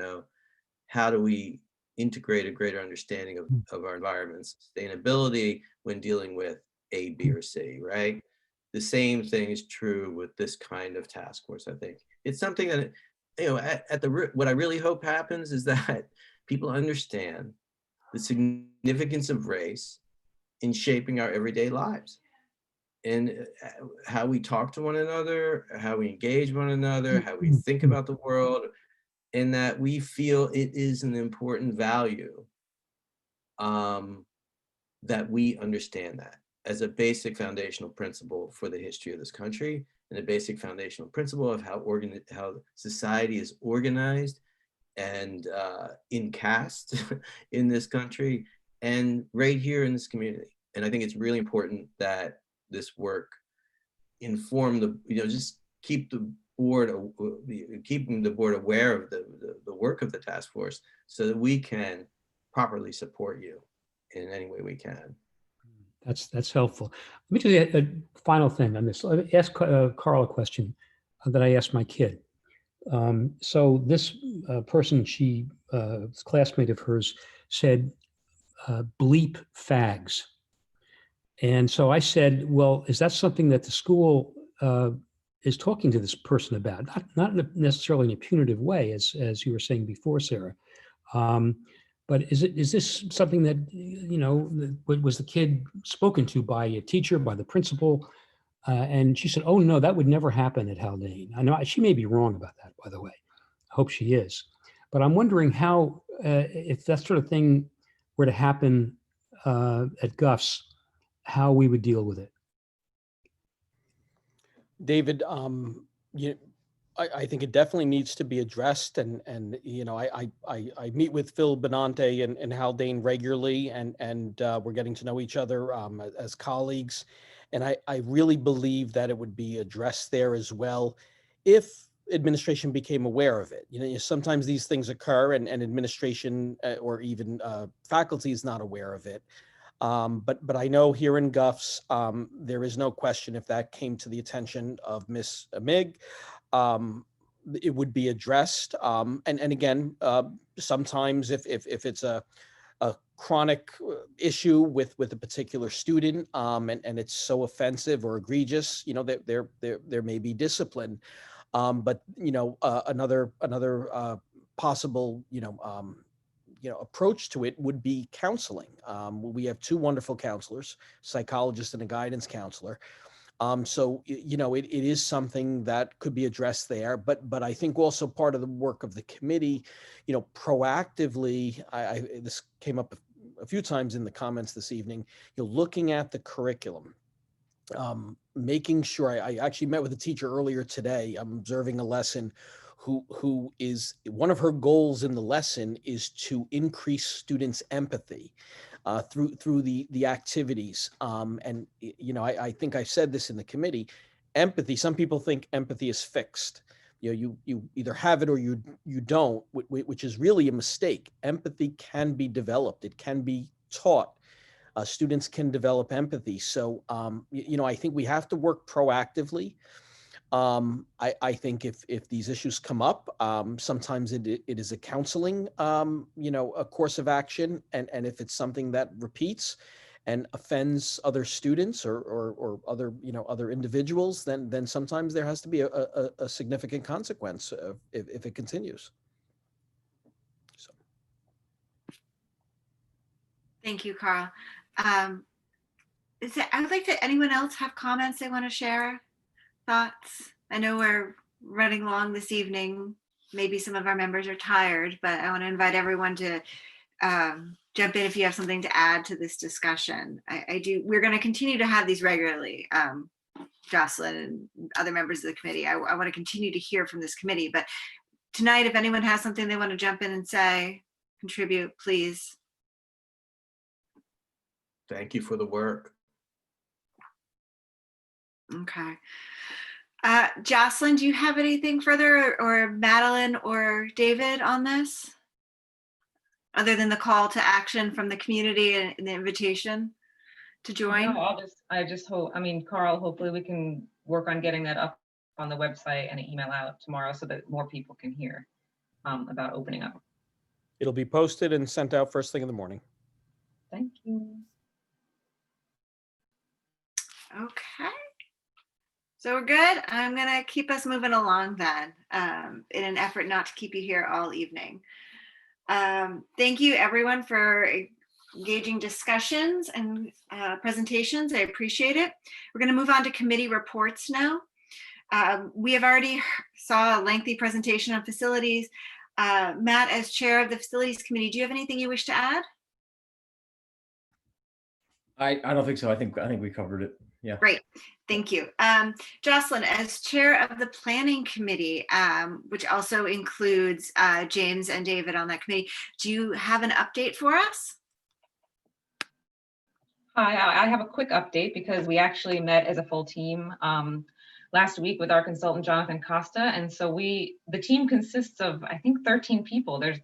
how do we integrate a greater understanding of our environment, sustainability, when dealing with A, B, or C, right? The same thing is true with this kind of task force. I think it's something that, at the root, what I really hope happens is that people understand the significance of race in shaping our everyday lives, and how we talk to one another, how we engage one another, how we think about the world, and that we feel it is an important value, that we understand that as a basic foundational principle for the history of this country, and a basic foundational principle of how society is organized and in caste in this country, and right here in this community. And I think it's really important that this work inform just keeping the board aware of the work of the task force, so that we can properly support you in any way we can. That's helpful. Let me just add a final thing on this. Let me ask Carl a question that I asked my kid. So this person, classmate of hers, said, bleep fags. And so I said, well, is that something that the school is talking to this person about? Not necessarily in a punitive way, as you were saying before, Sarah. But is this something that, was the kid spoken to by a teacher, by the principal? And she said, oh, no, that would never happen at Haldane. I know she may be wrong about that, by the way. I hope she is. But I'm wondering how, if that sort of thing were to happen at Guff's, how we would deal with it. David, I think it definitely needs to be addressed, and I meet with Phil Benante and Haldane regularly, and we're getting to know each other as colleagues, and I really believe that it would be addressed there as well if administration became aware of it. Sometimes these things occur, and administration or even faculty is not aware of it. But I know here in Guff's, there is no question if that came to the attention of Miss Mig, it would be addressed. And again, sometimes if it's a chronic issue with a particular student, and it's so offensive or egregious, there may be discipline. But another possible approach to it would be counseling. We have two wonderful counselors, psychologist and a guidance counselor. So it is something that could be addressed there. But I think also part of the work of the committee, proactively, this came up a few times in the comments this evening, looking at the curriculum. Making sure, I actually met with a teacher earlier today. I'm observing a lesson who is, one of her goals in the lesson is to increase students' empathy through the activities. And I think I said this in the committee, empathy, some people think empathy is fixed. You either have it or you don't, which is really a mistake. Empathy can be developed. It can be taught. Students can develop empathy. So, I think we have to work proactively. I think if these issues come up, sometimes it is a counseling, a course of action. And if it's something that repeats and offends other students or other individuals, then sometimes there has to be a significant consequence if it continues. So. Thank you, Carl. I would like to, anyone else have comments they want to share? Thoughts? I know we're running long this evening. Maybe some of our members are tired, but I want to invite everyone to jump in if you have something to add to this discussion. We're going to continue to have these regularly, Jocelyn and other members of the committee. I want to continue to hear from this committee, but tonight, if anyone has something they want to jump in and say, contribute, please. Thank you for the work. Okay. Jocelyn, do you have anything further, or Madeline or David on this? Other than the call to action from the community and the invitation to join? No, I just hope, Carl, hopefully we can work on getting that up on the website and an email out tomorrow so that more people can hear about opening up. It'll be posted and sent out first thing in the morning. Thank you. Okay. So we're good. I'm going to keep us moving along then, in an effort not to keep you here all evening. Thank you everyone for engaging discussions and presentations. I appreciate it. We're going to move on to committee reports now. We have already saw a lengthy presentation on facilities. Matt, as chair of the facilities committee, do you have anything you wish to add? I don't think so. I think we covered it. Yeah. Great. Thank you. Jocelyn, as chair of the planning committee, which also includes James and David on that committee, do you have an update for us? Hi, I have a quick update because we actually met as a full team last week with our consultant, Jonathan Costa. And so the team consists of, I think, 13 people. There's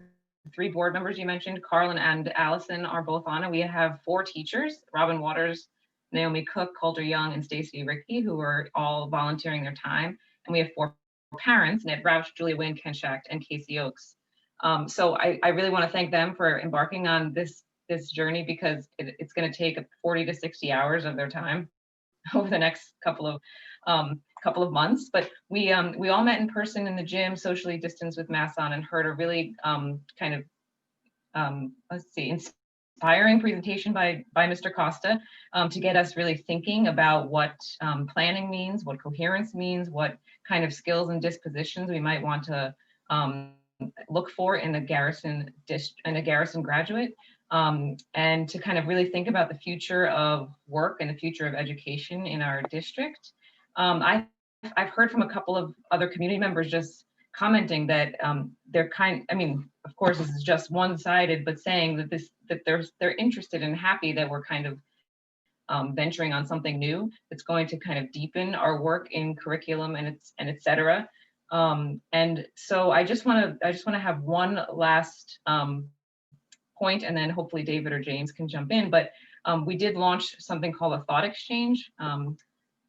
3 board members you mentioned, Carlin and Allison are both on, and we have 4 teachers, Robin Waters, Naomi Cook, Coulter Young, and Stacy Ricky, who are all volunteering their time. And we have 4 parents, Ned Roush, Julia Wynn, Ken Schacht, and Casey Oakes. So I really want to thank them for embarking on this journey, because it's going to take 40 to 60 hours of their time over the next couple of months. But we all met in person in the gym, socially distanced with masks on, and heard a really inspiring presentation by Mr. Costa to get us really thinking about what planning means, what coherence means, what kind of skills and dispositions we might want to look for in a Garrison graduate, and to kind of really think about the future of work and the future of education in our district. I've heard from a couple of other community members just commenting that of course this is just one-sided, but saying that they're interested and happy that we're kind of venturing on something new that's going to kind of deepen our work in curriculum and et cetera. And so I just want to have one last point, and then hopefully David or James can jump in. But we did launch something called a thought exchange.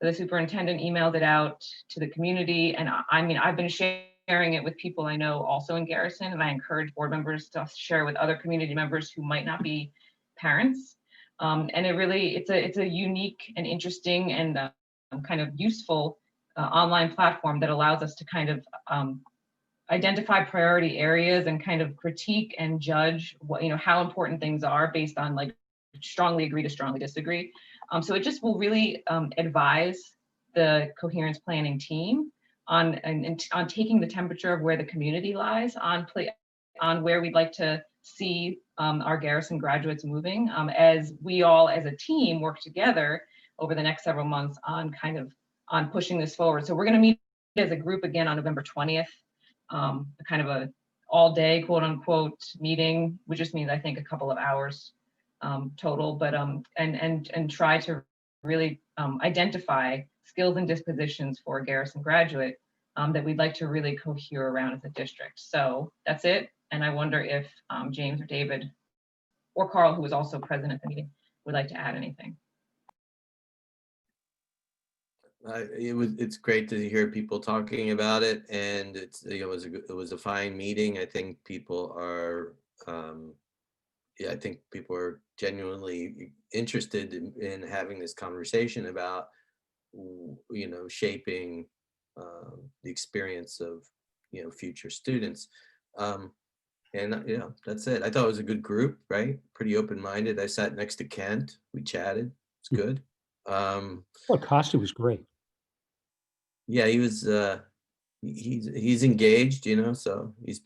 The superintendent emailed it out to the community, and I've been sharing it with people I know also in Garrison, and I encourage board members to share with other community members who might not be parents. And it's a unique and interesting and kind of useful online platform that allows us to kind of identify priority areas and kind of critique and judge what, how important things are based on like strongly agree to strongly disagree. So it just will really advise the coherence planning team on taking the temperature of where the community lies on where we'd like to see our Garrison graduates moving, as we all as a team work together over the next several months on pushing this forward. So we're going to meet as a group again on November 20th, kind of a all day quote unquote meeting, which just means I think a couple of hours total, but and try to really identify skills and dispositions for a Garrison graduate that we'd like to really cohere around as a district. So that's it. And I wonder if James or David or Carl, who was also present at the meeting, would like to add anything. It's great to hear people talking about it, and it was a fine meeting. I think people are I think people are genuinely interested in having this conversation about shaping the experience of future students. And that's it. I thought it was a good group, right? Pretty open-minded. I sat next to Kent. We chatted. It's good. Well, Costa was great. Yeah, he was. He's engaged, so he's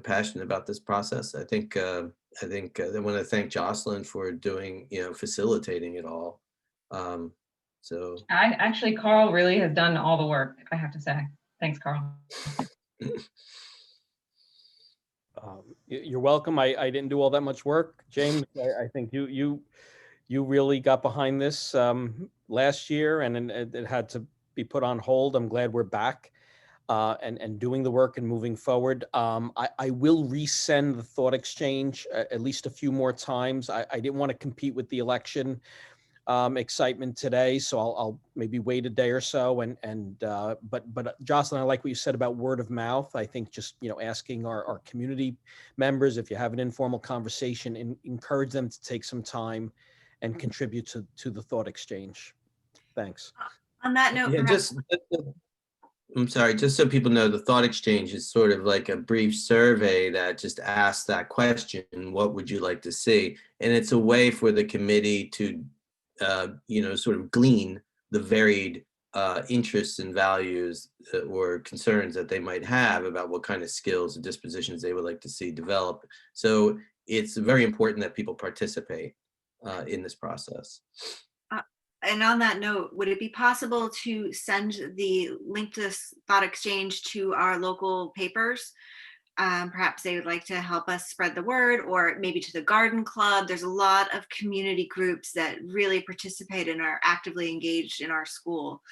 passionate about this process. I think I want to thank Jocelyn for doing, facilitating it all. So Carl really has done all the work, I have to say. Thanks, Carl. You're welcome. I didn't do all that much work, James. I think you really got behind this last year, and it had to be put on hold. I'm glad we're back and doing the work and moving forward. I will resend the thought exchange at least a few more times. I didn't want to compete with the election excitement today, so I'll maybe wait a day or so. But Jocelyn, I like what you said about word of mouth. I think just asking our community members, if you have an informal conversation, encourage them to take some time and contribute to the thought exchange. Thanks. On that note, I'm sorry, just so people know, the thought exchange is sort of like a brief survey that just asks that question: what would you like to see? And it's a way for the committee to sort of glean the varied interests and values or concerns that they might have about what kind of skills and dispositions they would like to see develop. So it's very important that people participate in this process. And on that note, would it be possible to send the link to this thought exchange to our local papers? Perhaps they would like to help us spread the word, or maybe to the garden club. There's a lot of community groups that really participate and are actively engaged in our school,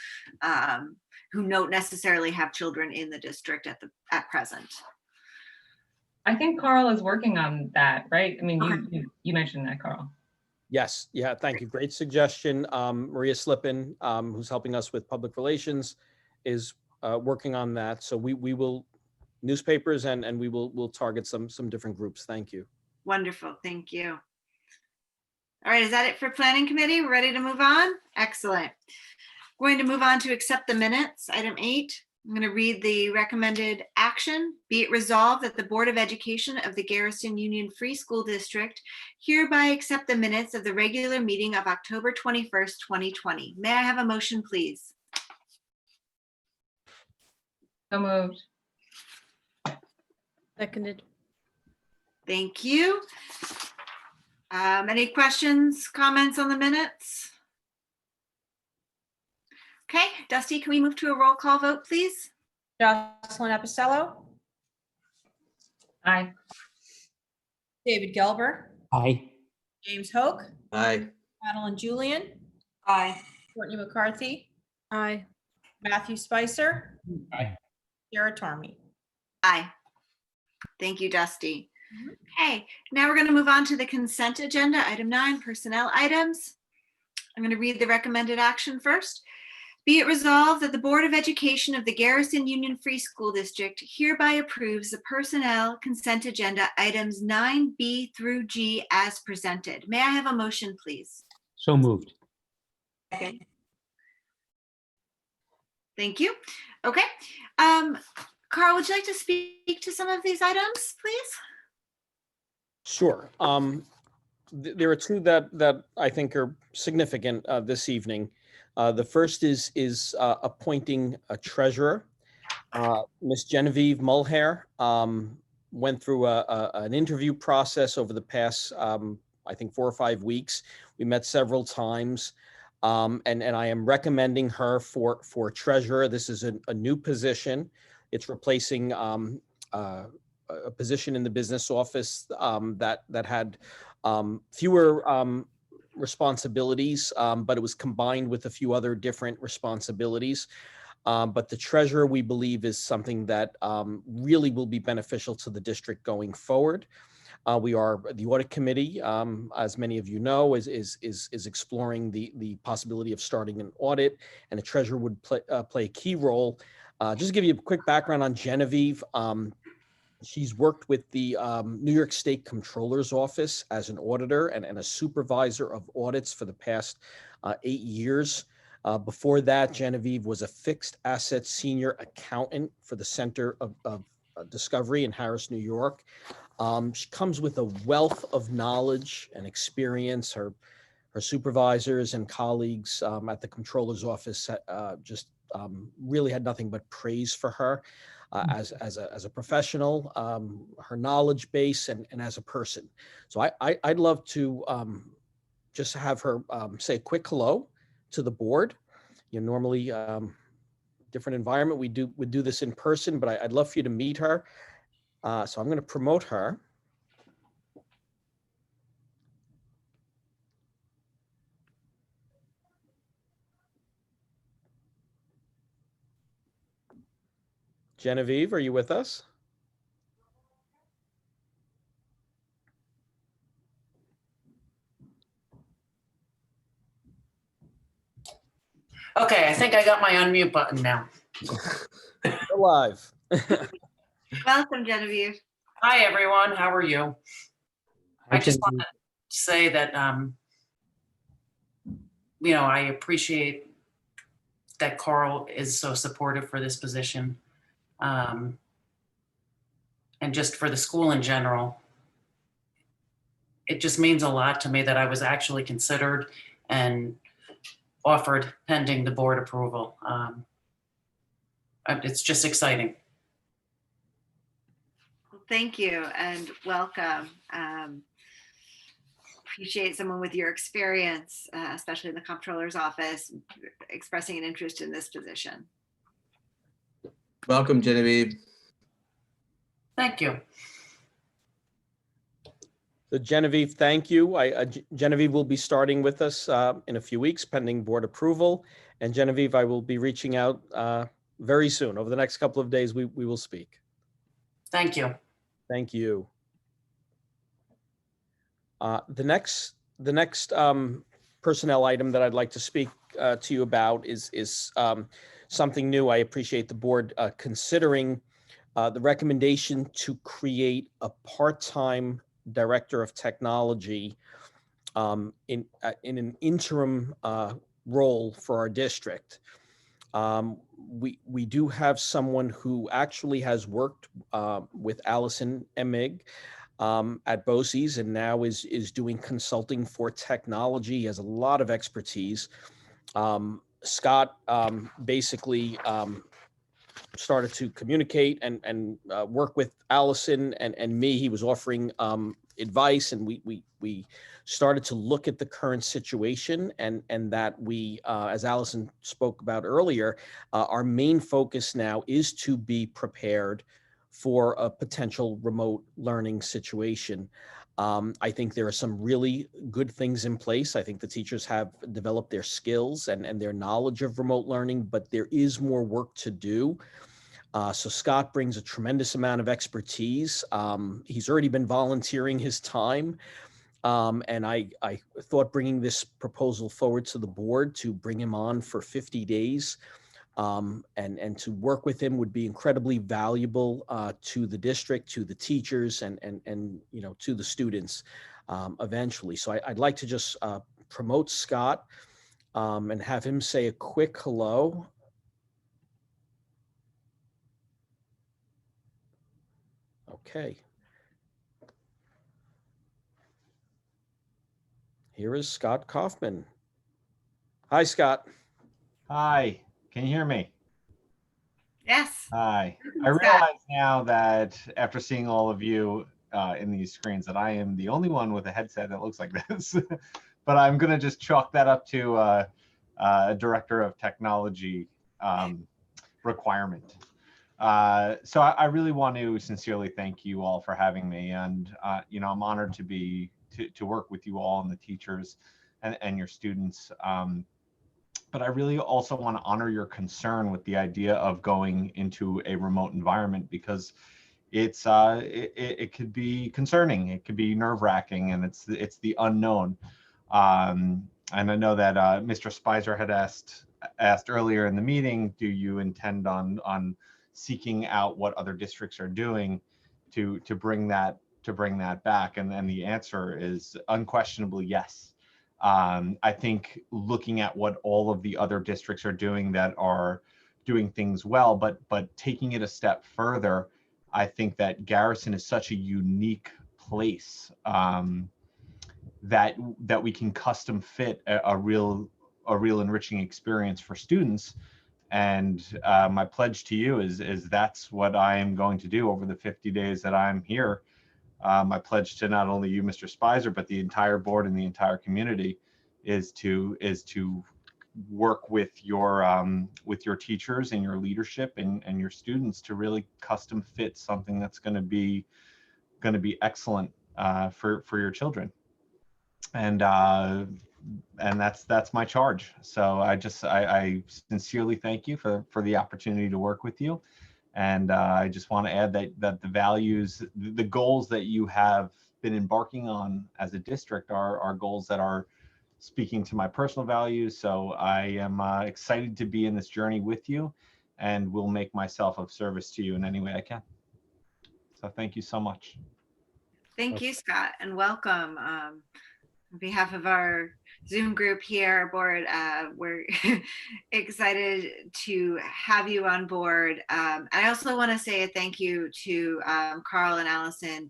who don't necessarily have children in the district at present. I think Carl is working on that, right? I mean, you mentioned that, Carl. Yes, yeah, thank you. Great suggestion. Maria Slippin, who's helping us with public relations, is working on that. So we will, newspapers, and we'll target some different groups. Thank you. Wonderful, thank you. All right, is that it for planning committee? We're ready to move on? Excellent. We're going to move on to accept the minutes, item 8. I'm going to read the recommended action. Be it resolved that the Board of Education of the Garrison Union Free School District hereby accept the minutes of the regular meeting of October 21st, 2020. May I have a motion, please? So moved. Seconded. Thank you. Any questions, comments on the minutes? Okay, Dusty, can we move to a roll call vote, please? Jocelyn Epistello, Aye. David Gelber, Aye. James Hoke, Aye. Madeline Julian, Aye. Courtney McCarthy, Aye. Matthew Spicer, Aye. Sarah Torme. Aye. Thank you, Dusty. Okay, now we're going to move on to the consent agenda, item 9, personnel items. I'm going to read the recommended action first. Be it resolved that the Board of Education of the Garrison Union Free School District hereby approves the personnel consent agenda items 9B through G as presented. May I have a motion, please? So moved. Second. Thank you. Okay. Carl, would you like to speak to some of these items, please? Sure. There are two that I think are significant this evening. The first is appointing a treasurer. Miss Genevieve Mulhare went through an interview process over the past, I think, 4 or 5 weeks. We met several times, and I am recommending her for treasurer. This is a new position. It's replacing a position in the business office that had fewer responsibilities, but it was combined with a few other different responsibilities. But the treasurer, we believe, is something that really will be beneficial to the district going forward. The audit committee, as many of you know, is exploring the possibility of starting an audit, and a treasurer would play a key role. Just to give you a quick background on Genevieve, she's worked with the New York State Comptroller's Office as an auditor and a supervisor of audits for the past 8 years. Before that, Genevieve was a fixed asset senior accountant for the Center of Discovery in Harris, New York. She comes with a wealth of knowledge and experience. Her supervisors and colleagues at the Comptroller's Office just really had nothing but praise for her. As a professional, her knowledge base, and as a person. So I'd love to just have her say a quick hello to the board. You know, normally different environment, we would do this in person, but I'd love for you to meet her. So I'm going to promote her. Genevieve, are you with us? Okay, I think I got my unmute button now. You're live. Welcome, Genevieve. Hi, everyone. How are you? I just want Genevieve. to say that, you know, I appreciate that Carl is so supportive for this position. And just for the school in general. It just means a lot to me that I was actually considered and offered pending the board approval. It's just exciting. Thank you and welcome. Appreciate someone with your experience, especially in the comptroller's office, expressing an interest in this position. Welcome, Genevieve. Thank you. So Genevieve, thank you. Genevieve will be starting with us in a few weeks pending board approval. And Genevieve, I will be reaching out very soon. Over the next couple of days, we will speak. Thank you. Thank you. The next The next personnel item that I'd like to speak to you about is something new. I appreciate the board considering the recommendation to create a part-time director of technology in an interim role for our district. We do have someone who actually has worked with Allison Emig at BOCES and now is doing consulting for technology. He has a lot of expertise. Scott basically started to communicate and work with Allison and me. He was offering advice, and we started to look at the current situation, and that we, as Allison spoke about earlier, our main focus now is to be prepared for a potential remote learning situation. I think there are some really good things in place. I think the teachers have developed their skills and their knowledge of remote learning, but there is more work to do. So Scott brings a tremendous amount of expertise. He's already been volunteering his time. And I thought bringing this proposal forward to the board to bring him on for 50 days and to work with him would be incredibly valuable to the district, to the teachers, and you know, to the students eventually. So I'd like to just promote Scott and have him say a quick hello. Okay. Here is Scott Kaufman. Hi, Scott. Hi, can you hear me? Yes. Hi. I realize now that after seeing all of you in these screens that I am the only one with a headset that looks like this, but I'm gonna just chalk that up to a director of technology requirement. So I really want to sincerely thank you all for having me, and you know, I'm honored to work with you all and the teachers and your students. But I really also want to honor your concern with the idea of going into a remote environment, because it could be concerning, it could be nerve-wracking, and it's the unknown. And I know that Mr. Spicer had asked earlier in the meeting, do you intend on seeking out what other districts are doing to bring that back? And the answer is unquestionably yes. I think looking at what all of the other districts are doing that are doing things well, but taking it a step further, I think that Garrison is such a unique place that we can custom fit a real enriching experience for students. And my pledge to you is that's what I am going to do over the 50 days that I'm here. My pledge to not only you, Mr. Spicer, but the entire board and the entire community is to work with your teachers and your leadership and your students to really custom fit something that's going to be excellent for your children. And that's my charge. So I sincerely thank you for the opportunity to work with you. And I just want to add that the values, the goals that you have been embarking on as a district are goals that are speaking to my personal values. So I am excited to be in this journey with you, and will make myself of service to you in any way I can. So thank you so much. Thank you, Scott, and welcome. On behalf of our Zoom group here, our board, we're excited to have you on board. And I also want to say a thank you to Carl and Allison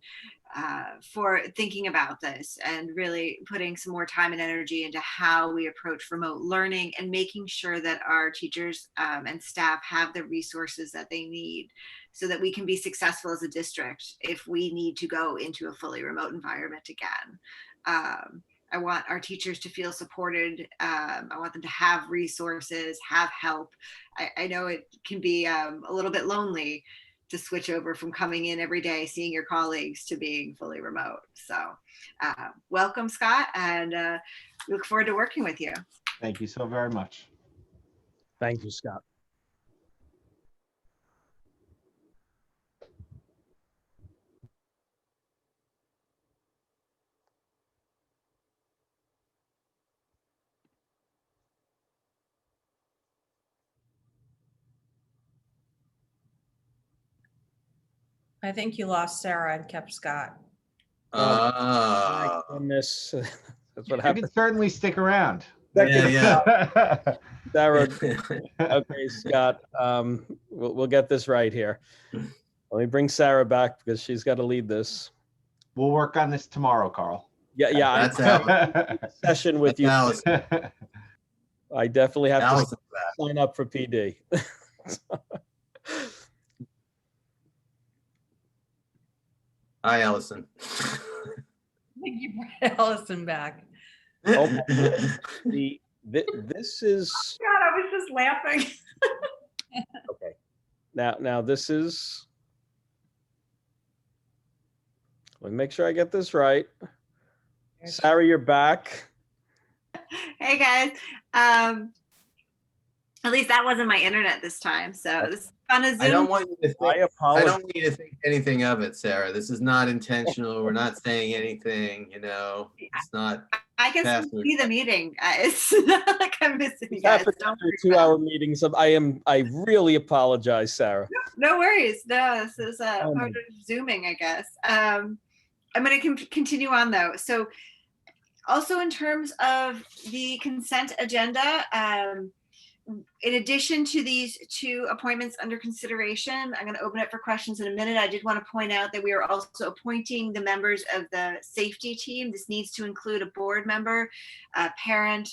for thinking about this and really putting some more time and energy into how we approach remote learning and making sure that our teachers and staff have the resources that they need so that we can be successful as a district if we need to go into a fully remote environment again. I want our teachers to feel supported. I want them to have resources, have help. I know it can be a little bit lonely to switch over from coming in every day, seeing your colleagues, to being fully remote. So welcome, Scott, and we look forward to working with you. Thank you so very much. Thank you, Scott. I think you lost Sarah and kept Scott. My goodness. That's what You happened. can certainly stick around. Yeah. Sarah, okay, Scott, we'll get this right here. Let me bring Sarah back because she's got to lead this. We'll work on this tomorrow, Carl. Yeah, That's Allison. session with you. Allison. I definitely have Allison to sign up for PD. Hi, Allison. You brought Allison back. Oh, this is God, I was just laughing. okay. Now this is. Let me make sure I get this right. Sarah, you're back. Hey guys. At least that wasn't my internet this time. So this is fun as Zoom. I don't want you to think, I I apologize. don't want you to think anything of it, Sarah. This is not intentional. We're not saying anything, it's not. I can Password. still see the meeting. It's not like I'm missing you guys. Happened Don't after worry a about 2-hour meeting. So I really apologize, Sarah. it. No worries. No, this is part of Zooming, I guess. I'm going to continue on though. So also in terms of the consent agenda, in addition to these two appointments under consideration, I'm going to open it for questions in a minute. I did want to point out that we are also appointing the members of the safety team. This needs to include a board member, a parent,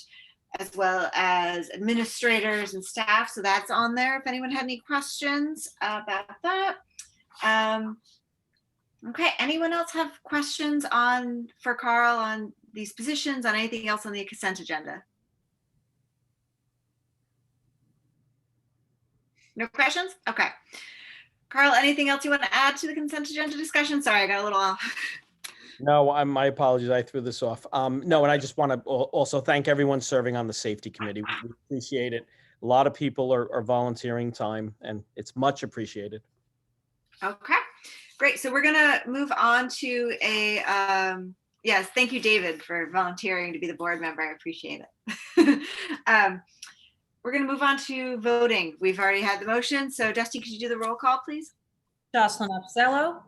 as well as administrators and staff. So that's on there if anyone had any questions about that. Okay, anyone else have questions for Carl on these positions, on anything else on the consent agenda? No questions? Okay. Carl, anything else you want to add to the consent agenda discussion? Sorry, I got a little off. No, my apologies. I threw this off. No, and I just want to also thank everyone serving on the safety committee. We appreciate it. A lot of people are volunteering time, and it's much appreciated. Okay, great. So we're going to move on to yes, thank you, David, for volunteering to be the board member. I appreciate it. We're going to move on to voting. We've already had the motion. So Dusty, could you do the roll call, please? Jocelyn Apsello.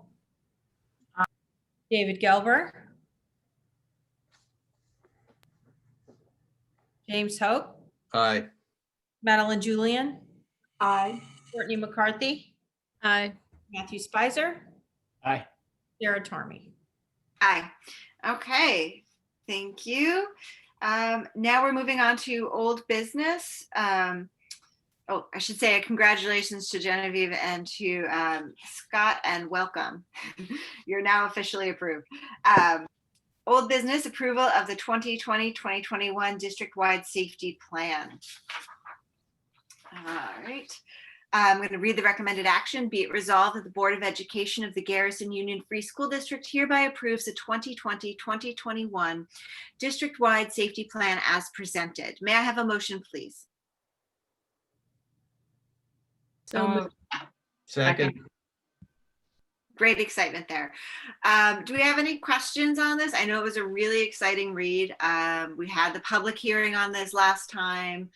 David Gelber. James Hope. Aye. Madeline Julian. Aye. Courtney McCarthy. Aye. Matthew Spicer. Aye. Sarah Tormey. Aye. Okay, thank you. Now we're moving on to old business. Oh, I should say congratulations to Genevieve and to Scott, and welcome. You're now officially approved. Old business approval of the 2020-2021 district-wide safety plan. All right. I'm going to read the recommended action. Be it resolved that the Board of Education of the Garrison Union Free School District hereby approves the 2020-2021 district-wide safety plan as presented. May I have a motion, please? So moved. Second. Great excitement there. Do we have any questions on this? I know it was a really exciting read. We had the public hearing on this last time.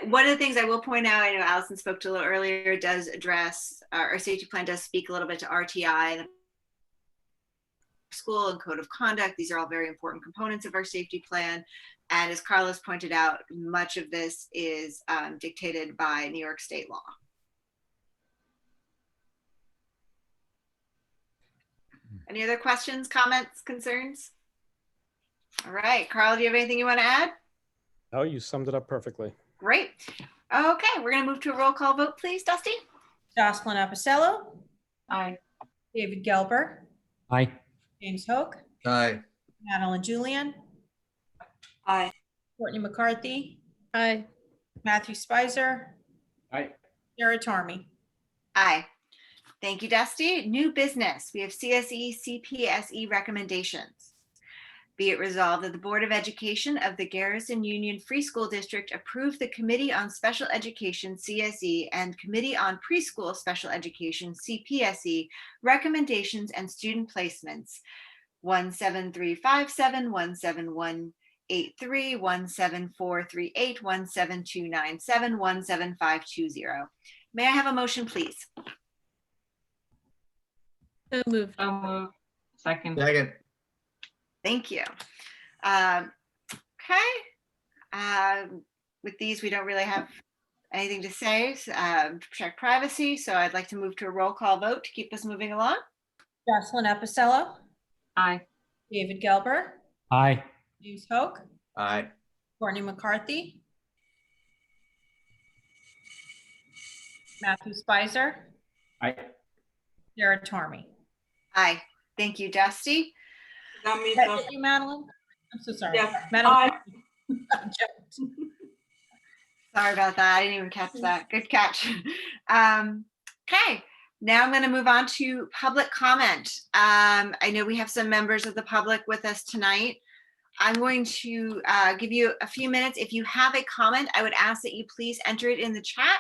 One of the things I will point out, I know Allison spoke to a little earlier, does address, our safety plan does speak a little bit to RTI, the school and code of conduct. These are all very important components of our safety plan. And as Carlos pointed out, much of this is dictated by New York state law. Any other questions, comments, concerns? All right, Carl, do you have anything you want to add? Oh, you summed it up perfectly. Great. Okay, we're going to move to a roll call vote, please, Dusty. Jocelyn Apsello. Aye. David Gelber. Aye. James Hoke. Aye. Madeline Julian. Aye. Courtney McCarthy. Aye. Matthew Spicer. Aye. Sarah Tormey. Aye. Thank you, Dusty. New business. We have CSE, CPSE recommendations. Be it resolved that the Board of Education of the Garrison Union Free School District approve the Committee on Special Education, CSE, and Committee on Preschool Special Education, CPSE, recommendations and student placements 17357, 17183, 17438, 17297, 17520. May I have a motion, please? So moved. So moved. Second. Second. Thank you. Okay. With these, we don't really have anything to say to protect privacy. So I'd like to move to a roll call vote to keep us moving along. Jocelyn Epicello, Aye. David Gelber, Aye. James Hoke, Aye. Courtney McCarthy, Matthew Spicer, Aye. Sarah Tormy. Aye. Thank you, Dusty. That means Is that you, Madeline? I'm so sorry. Yes. Madeline. Sorry about that. I didn't even catch that. Good catch. Okay. Now I'm going to move on to public comment. I know we have some members of the public with us tonight. I'm going to give you a few minutes. If you have a comment, I would ask that you please enter it in the chat.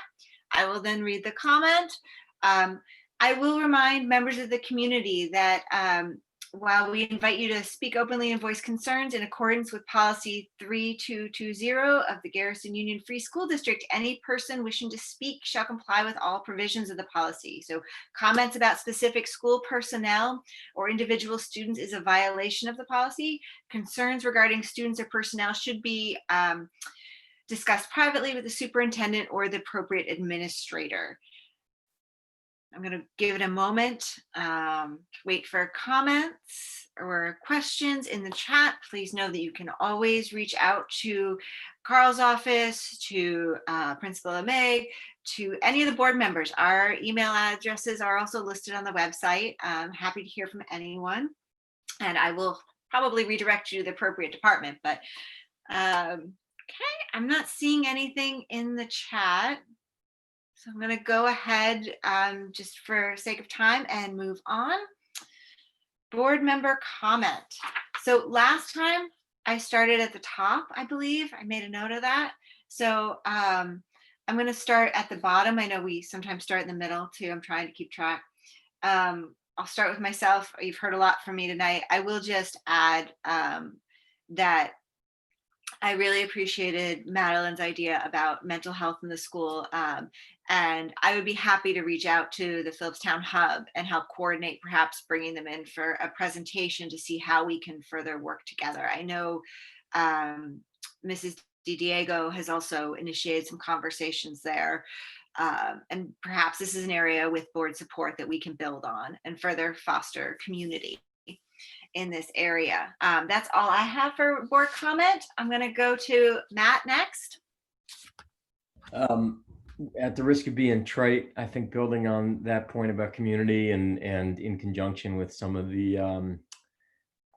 I will then read the comment. I will remind members of the community that while we invite you to speak openly and voice concerns in accordance with policy 3220 of the Garrison Union Free School District, any person wishing to speak shall comply with all provisions of the policy. So comments about specific school personnel or individual students is a violation of the policy. Concerns regarding students or personnel should be discussed privately with the superintendent or the appropriate administrator. I'm going to give it a moment to wait for comments or questions in the chat. Please know that you can always reach out to Carl's office, to Principal Meg, to any of the board members. Our email addresses are also listed on the website. I'm happy to hear from anyone, and I will probably redirect you to the appropriate department. But okay, I'm not seeing anything in the chat. So I'm going to go ahead just for sake of time and move on. Board member comment. So last time I started at the top, I believe. I made a note of that. So I'm going to start at the bottom. I know we sometimes start in the middle too. I'm trying to keep track. I'll start with myself. You've heard a lot from me tonight. I will just add that I really appreciated Madeline's idea about mental health in the school. And I would be happy to reach out to the Phillipstown Hub and help coordinate, perhaps bringing them in for a presentation to see how we can further work together. I know Mrs. DiDiego has also initiated some conversations there. And perhaps this is an area with board support that we can build on and further foster community in this area. That's all I have for board comment. I'm going to go to Matt next. At the risk of being trite, I think building on that point about community and in conjunction with some of the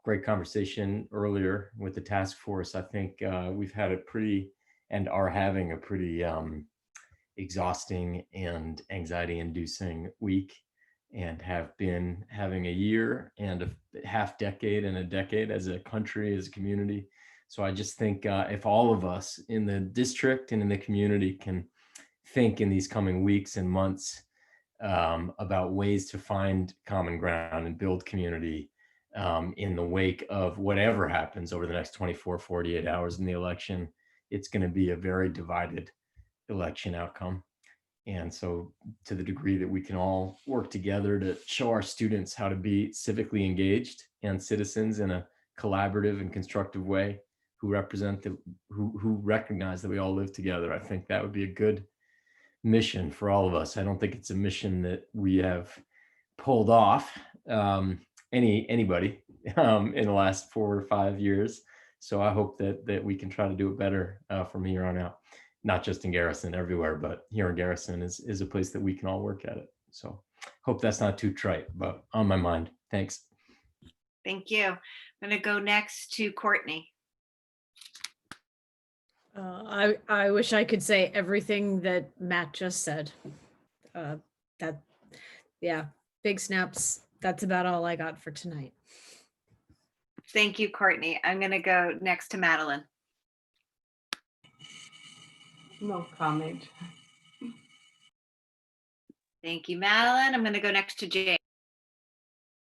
great conversation earlier with the task force, I think we've had a pretty and are having a pretty exhausting and anxiety-inducing week, and have been having a year and a half decade and a decade as a country, as a community. So I just think if all of us in the district and in the community can think in these coming weeks and months about ways to find common ground and build community in the wake of whatever happens over the next 24, 48 hours in the election, it's going to be a very divided election outcome. And so to the degree that we can all work together to show our students how to be civically engaged and citizens in a collaborative and constructive way who represent who recognize that we all live together, I think that would be a good mission for all of us. I don't think it's a mission that we have pulled off anybody in the last 4 or 5 years. So I hope that we can try to do it better from here on out. Not just in Garrison, everywhere, but here in Garrison is a place that we can all work at it. So hope that's not too trite, but on my mind. Thanks. Thank you. I'm going to go next to Courtney. I wish I could say everything that Matt just said. Yeah, big snaps. That's about all I got for tonight. Thank you, Courtney. I'm going to go next to Madeline. No comment. Thank you, Madeline. I'm going to go next to James.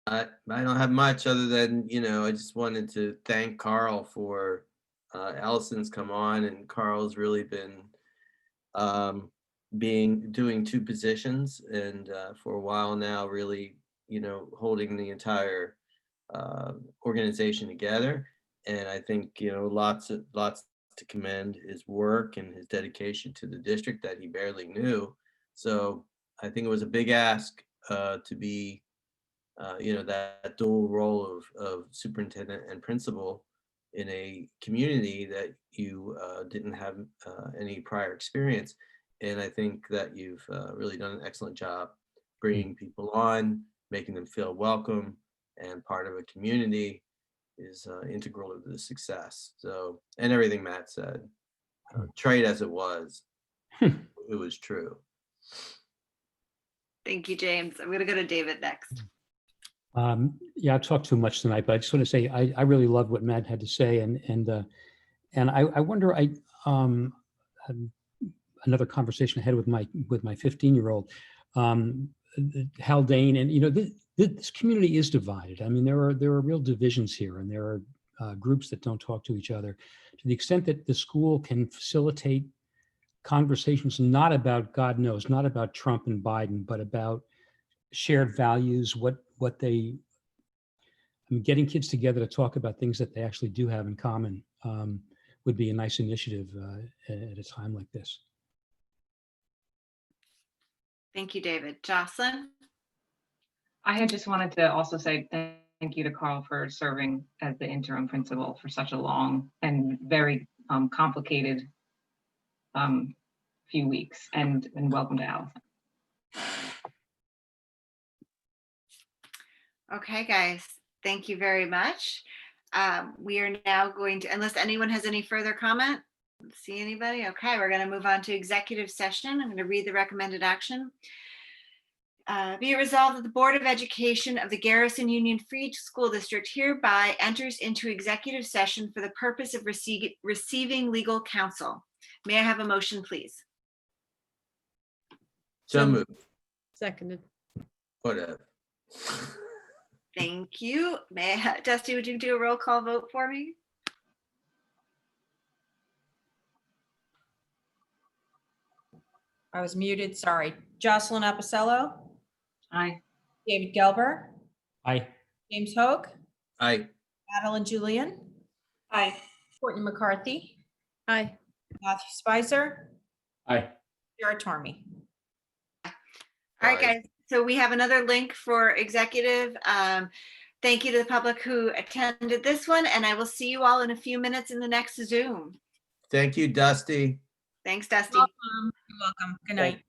I don't have much other than, I just wanted to thank Carl for Allison's come on, and Carl's really been doing 2 positions, and for a while now really holding the entire organization together. And I think, lots to commend his work and his dedication to the district that he barely knew. So I think it was a big ask to be, that dual role of superintendent and principal in a community that you didn't have any prior experience. And I think that you've really done an excellent job bringing people on, making them feel welcome and part of a community is integral to the success. So, and everything Matt said, trite as it was, it was true. Thank you, James. I'm going to go to David next. Yeah, I've talked too much tonight, but I just want to say I really love what Matt had to say, and I wonder another conversation I had with my 15-year-old, Haldane, and this community is divided. I mean, there are real divisions here, and there are groups that don't talk to each other. To the extent that the school can facilitate conversations, not about, God knows, not about Trump and Biden, but about shared values, getting kids together to talk about things that they actually do have in common would be a nice initiative at a time like this. Thank you, David. Jocelyn? I had just wanted to also say thank you to Carl for serving as the interim principal for such a long and very complicated few weeks, and welcome to Allison. Okay, guys, thank you very much. We are now going to, unless anyone has any further comment, see anybody? Okay, we're going to move on to executive session. I'm going to read the recommended action. Be it resolved that the Board of Education of the Garrison Union Free School District hereby enters into executive session for the purpose of receiving legal counsel. May I have a motion, please? So moved. Seconded. Whatever. Thank you. Dusty, would you do a roll call vote for me? I was muted, sorry. Jocelyn Apicello, Aye. David Gelber, Aye. James Hoke, Aye. Madeline Julian, Aye. Courtney McCarthy, Aye. Matthew Spicer, Aye. Sarah Tormey. All right, Aye. guys. So we have another link for executive. Thank you to the public who attended this one, and I will see you all in a few minutes in the next Zoom. Thank you, Dusty. Thanks, Dusty. You're welcome. Good night.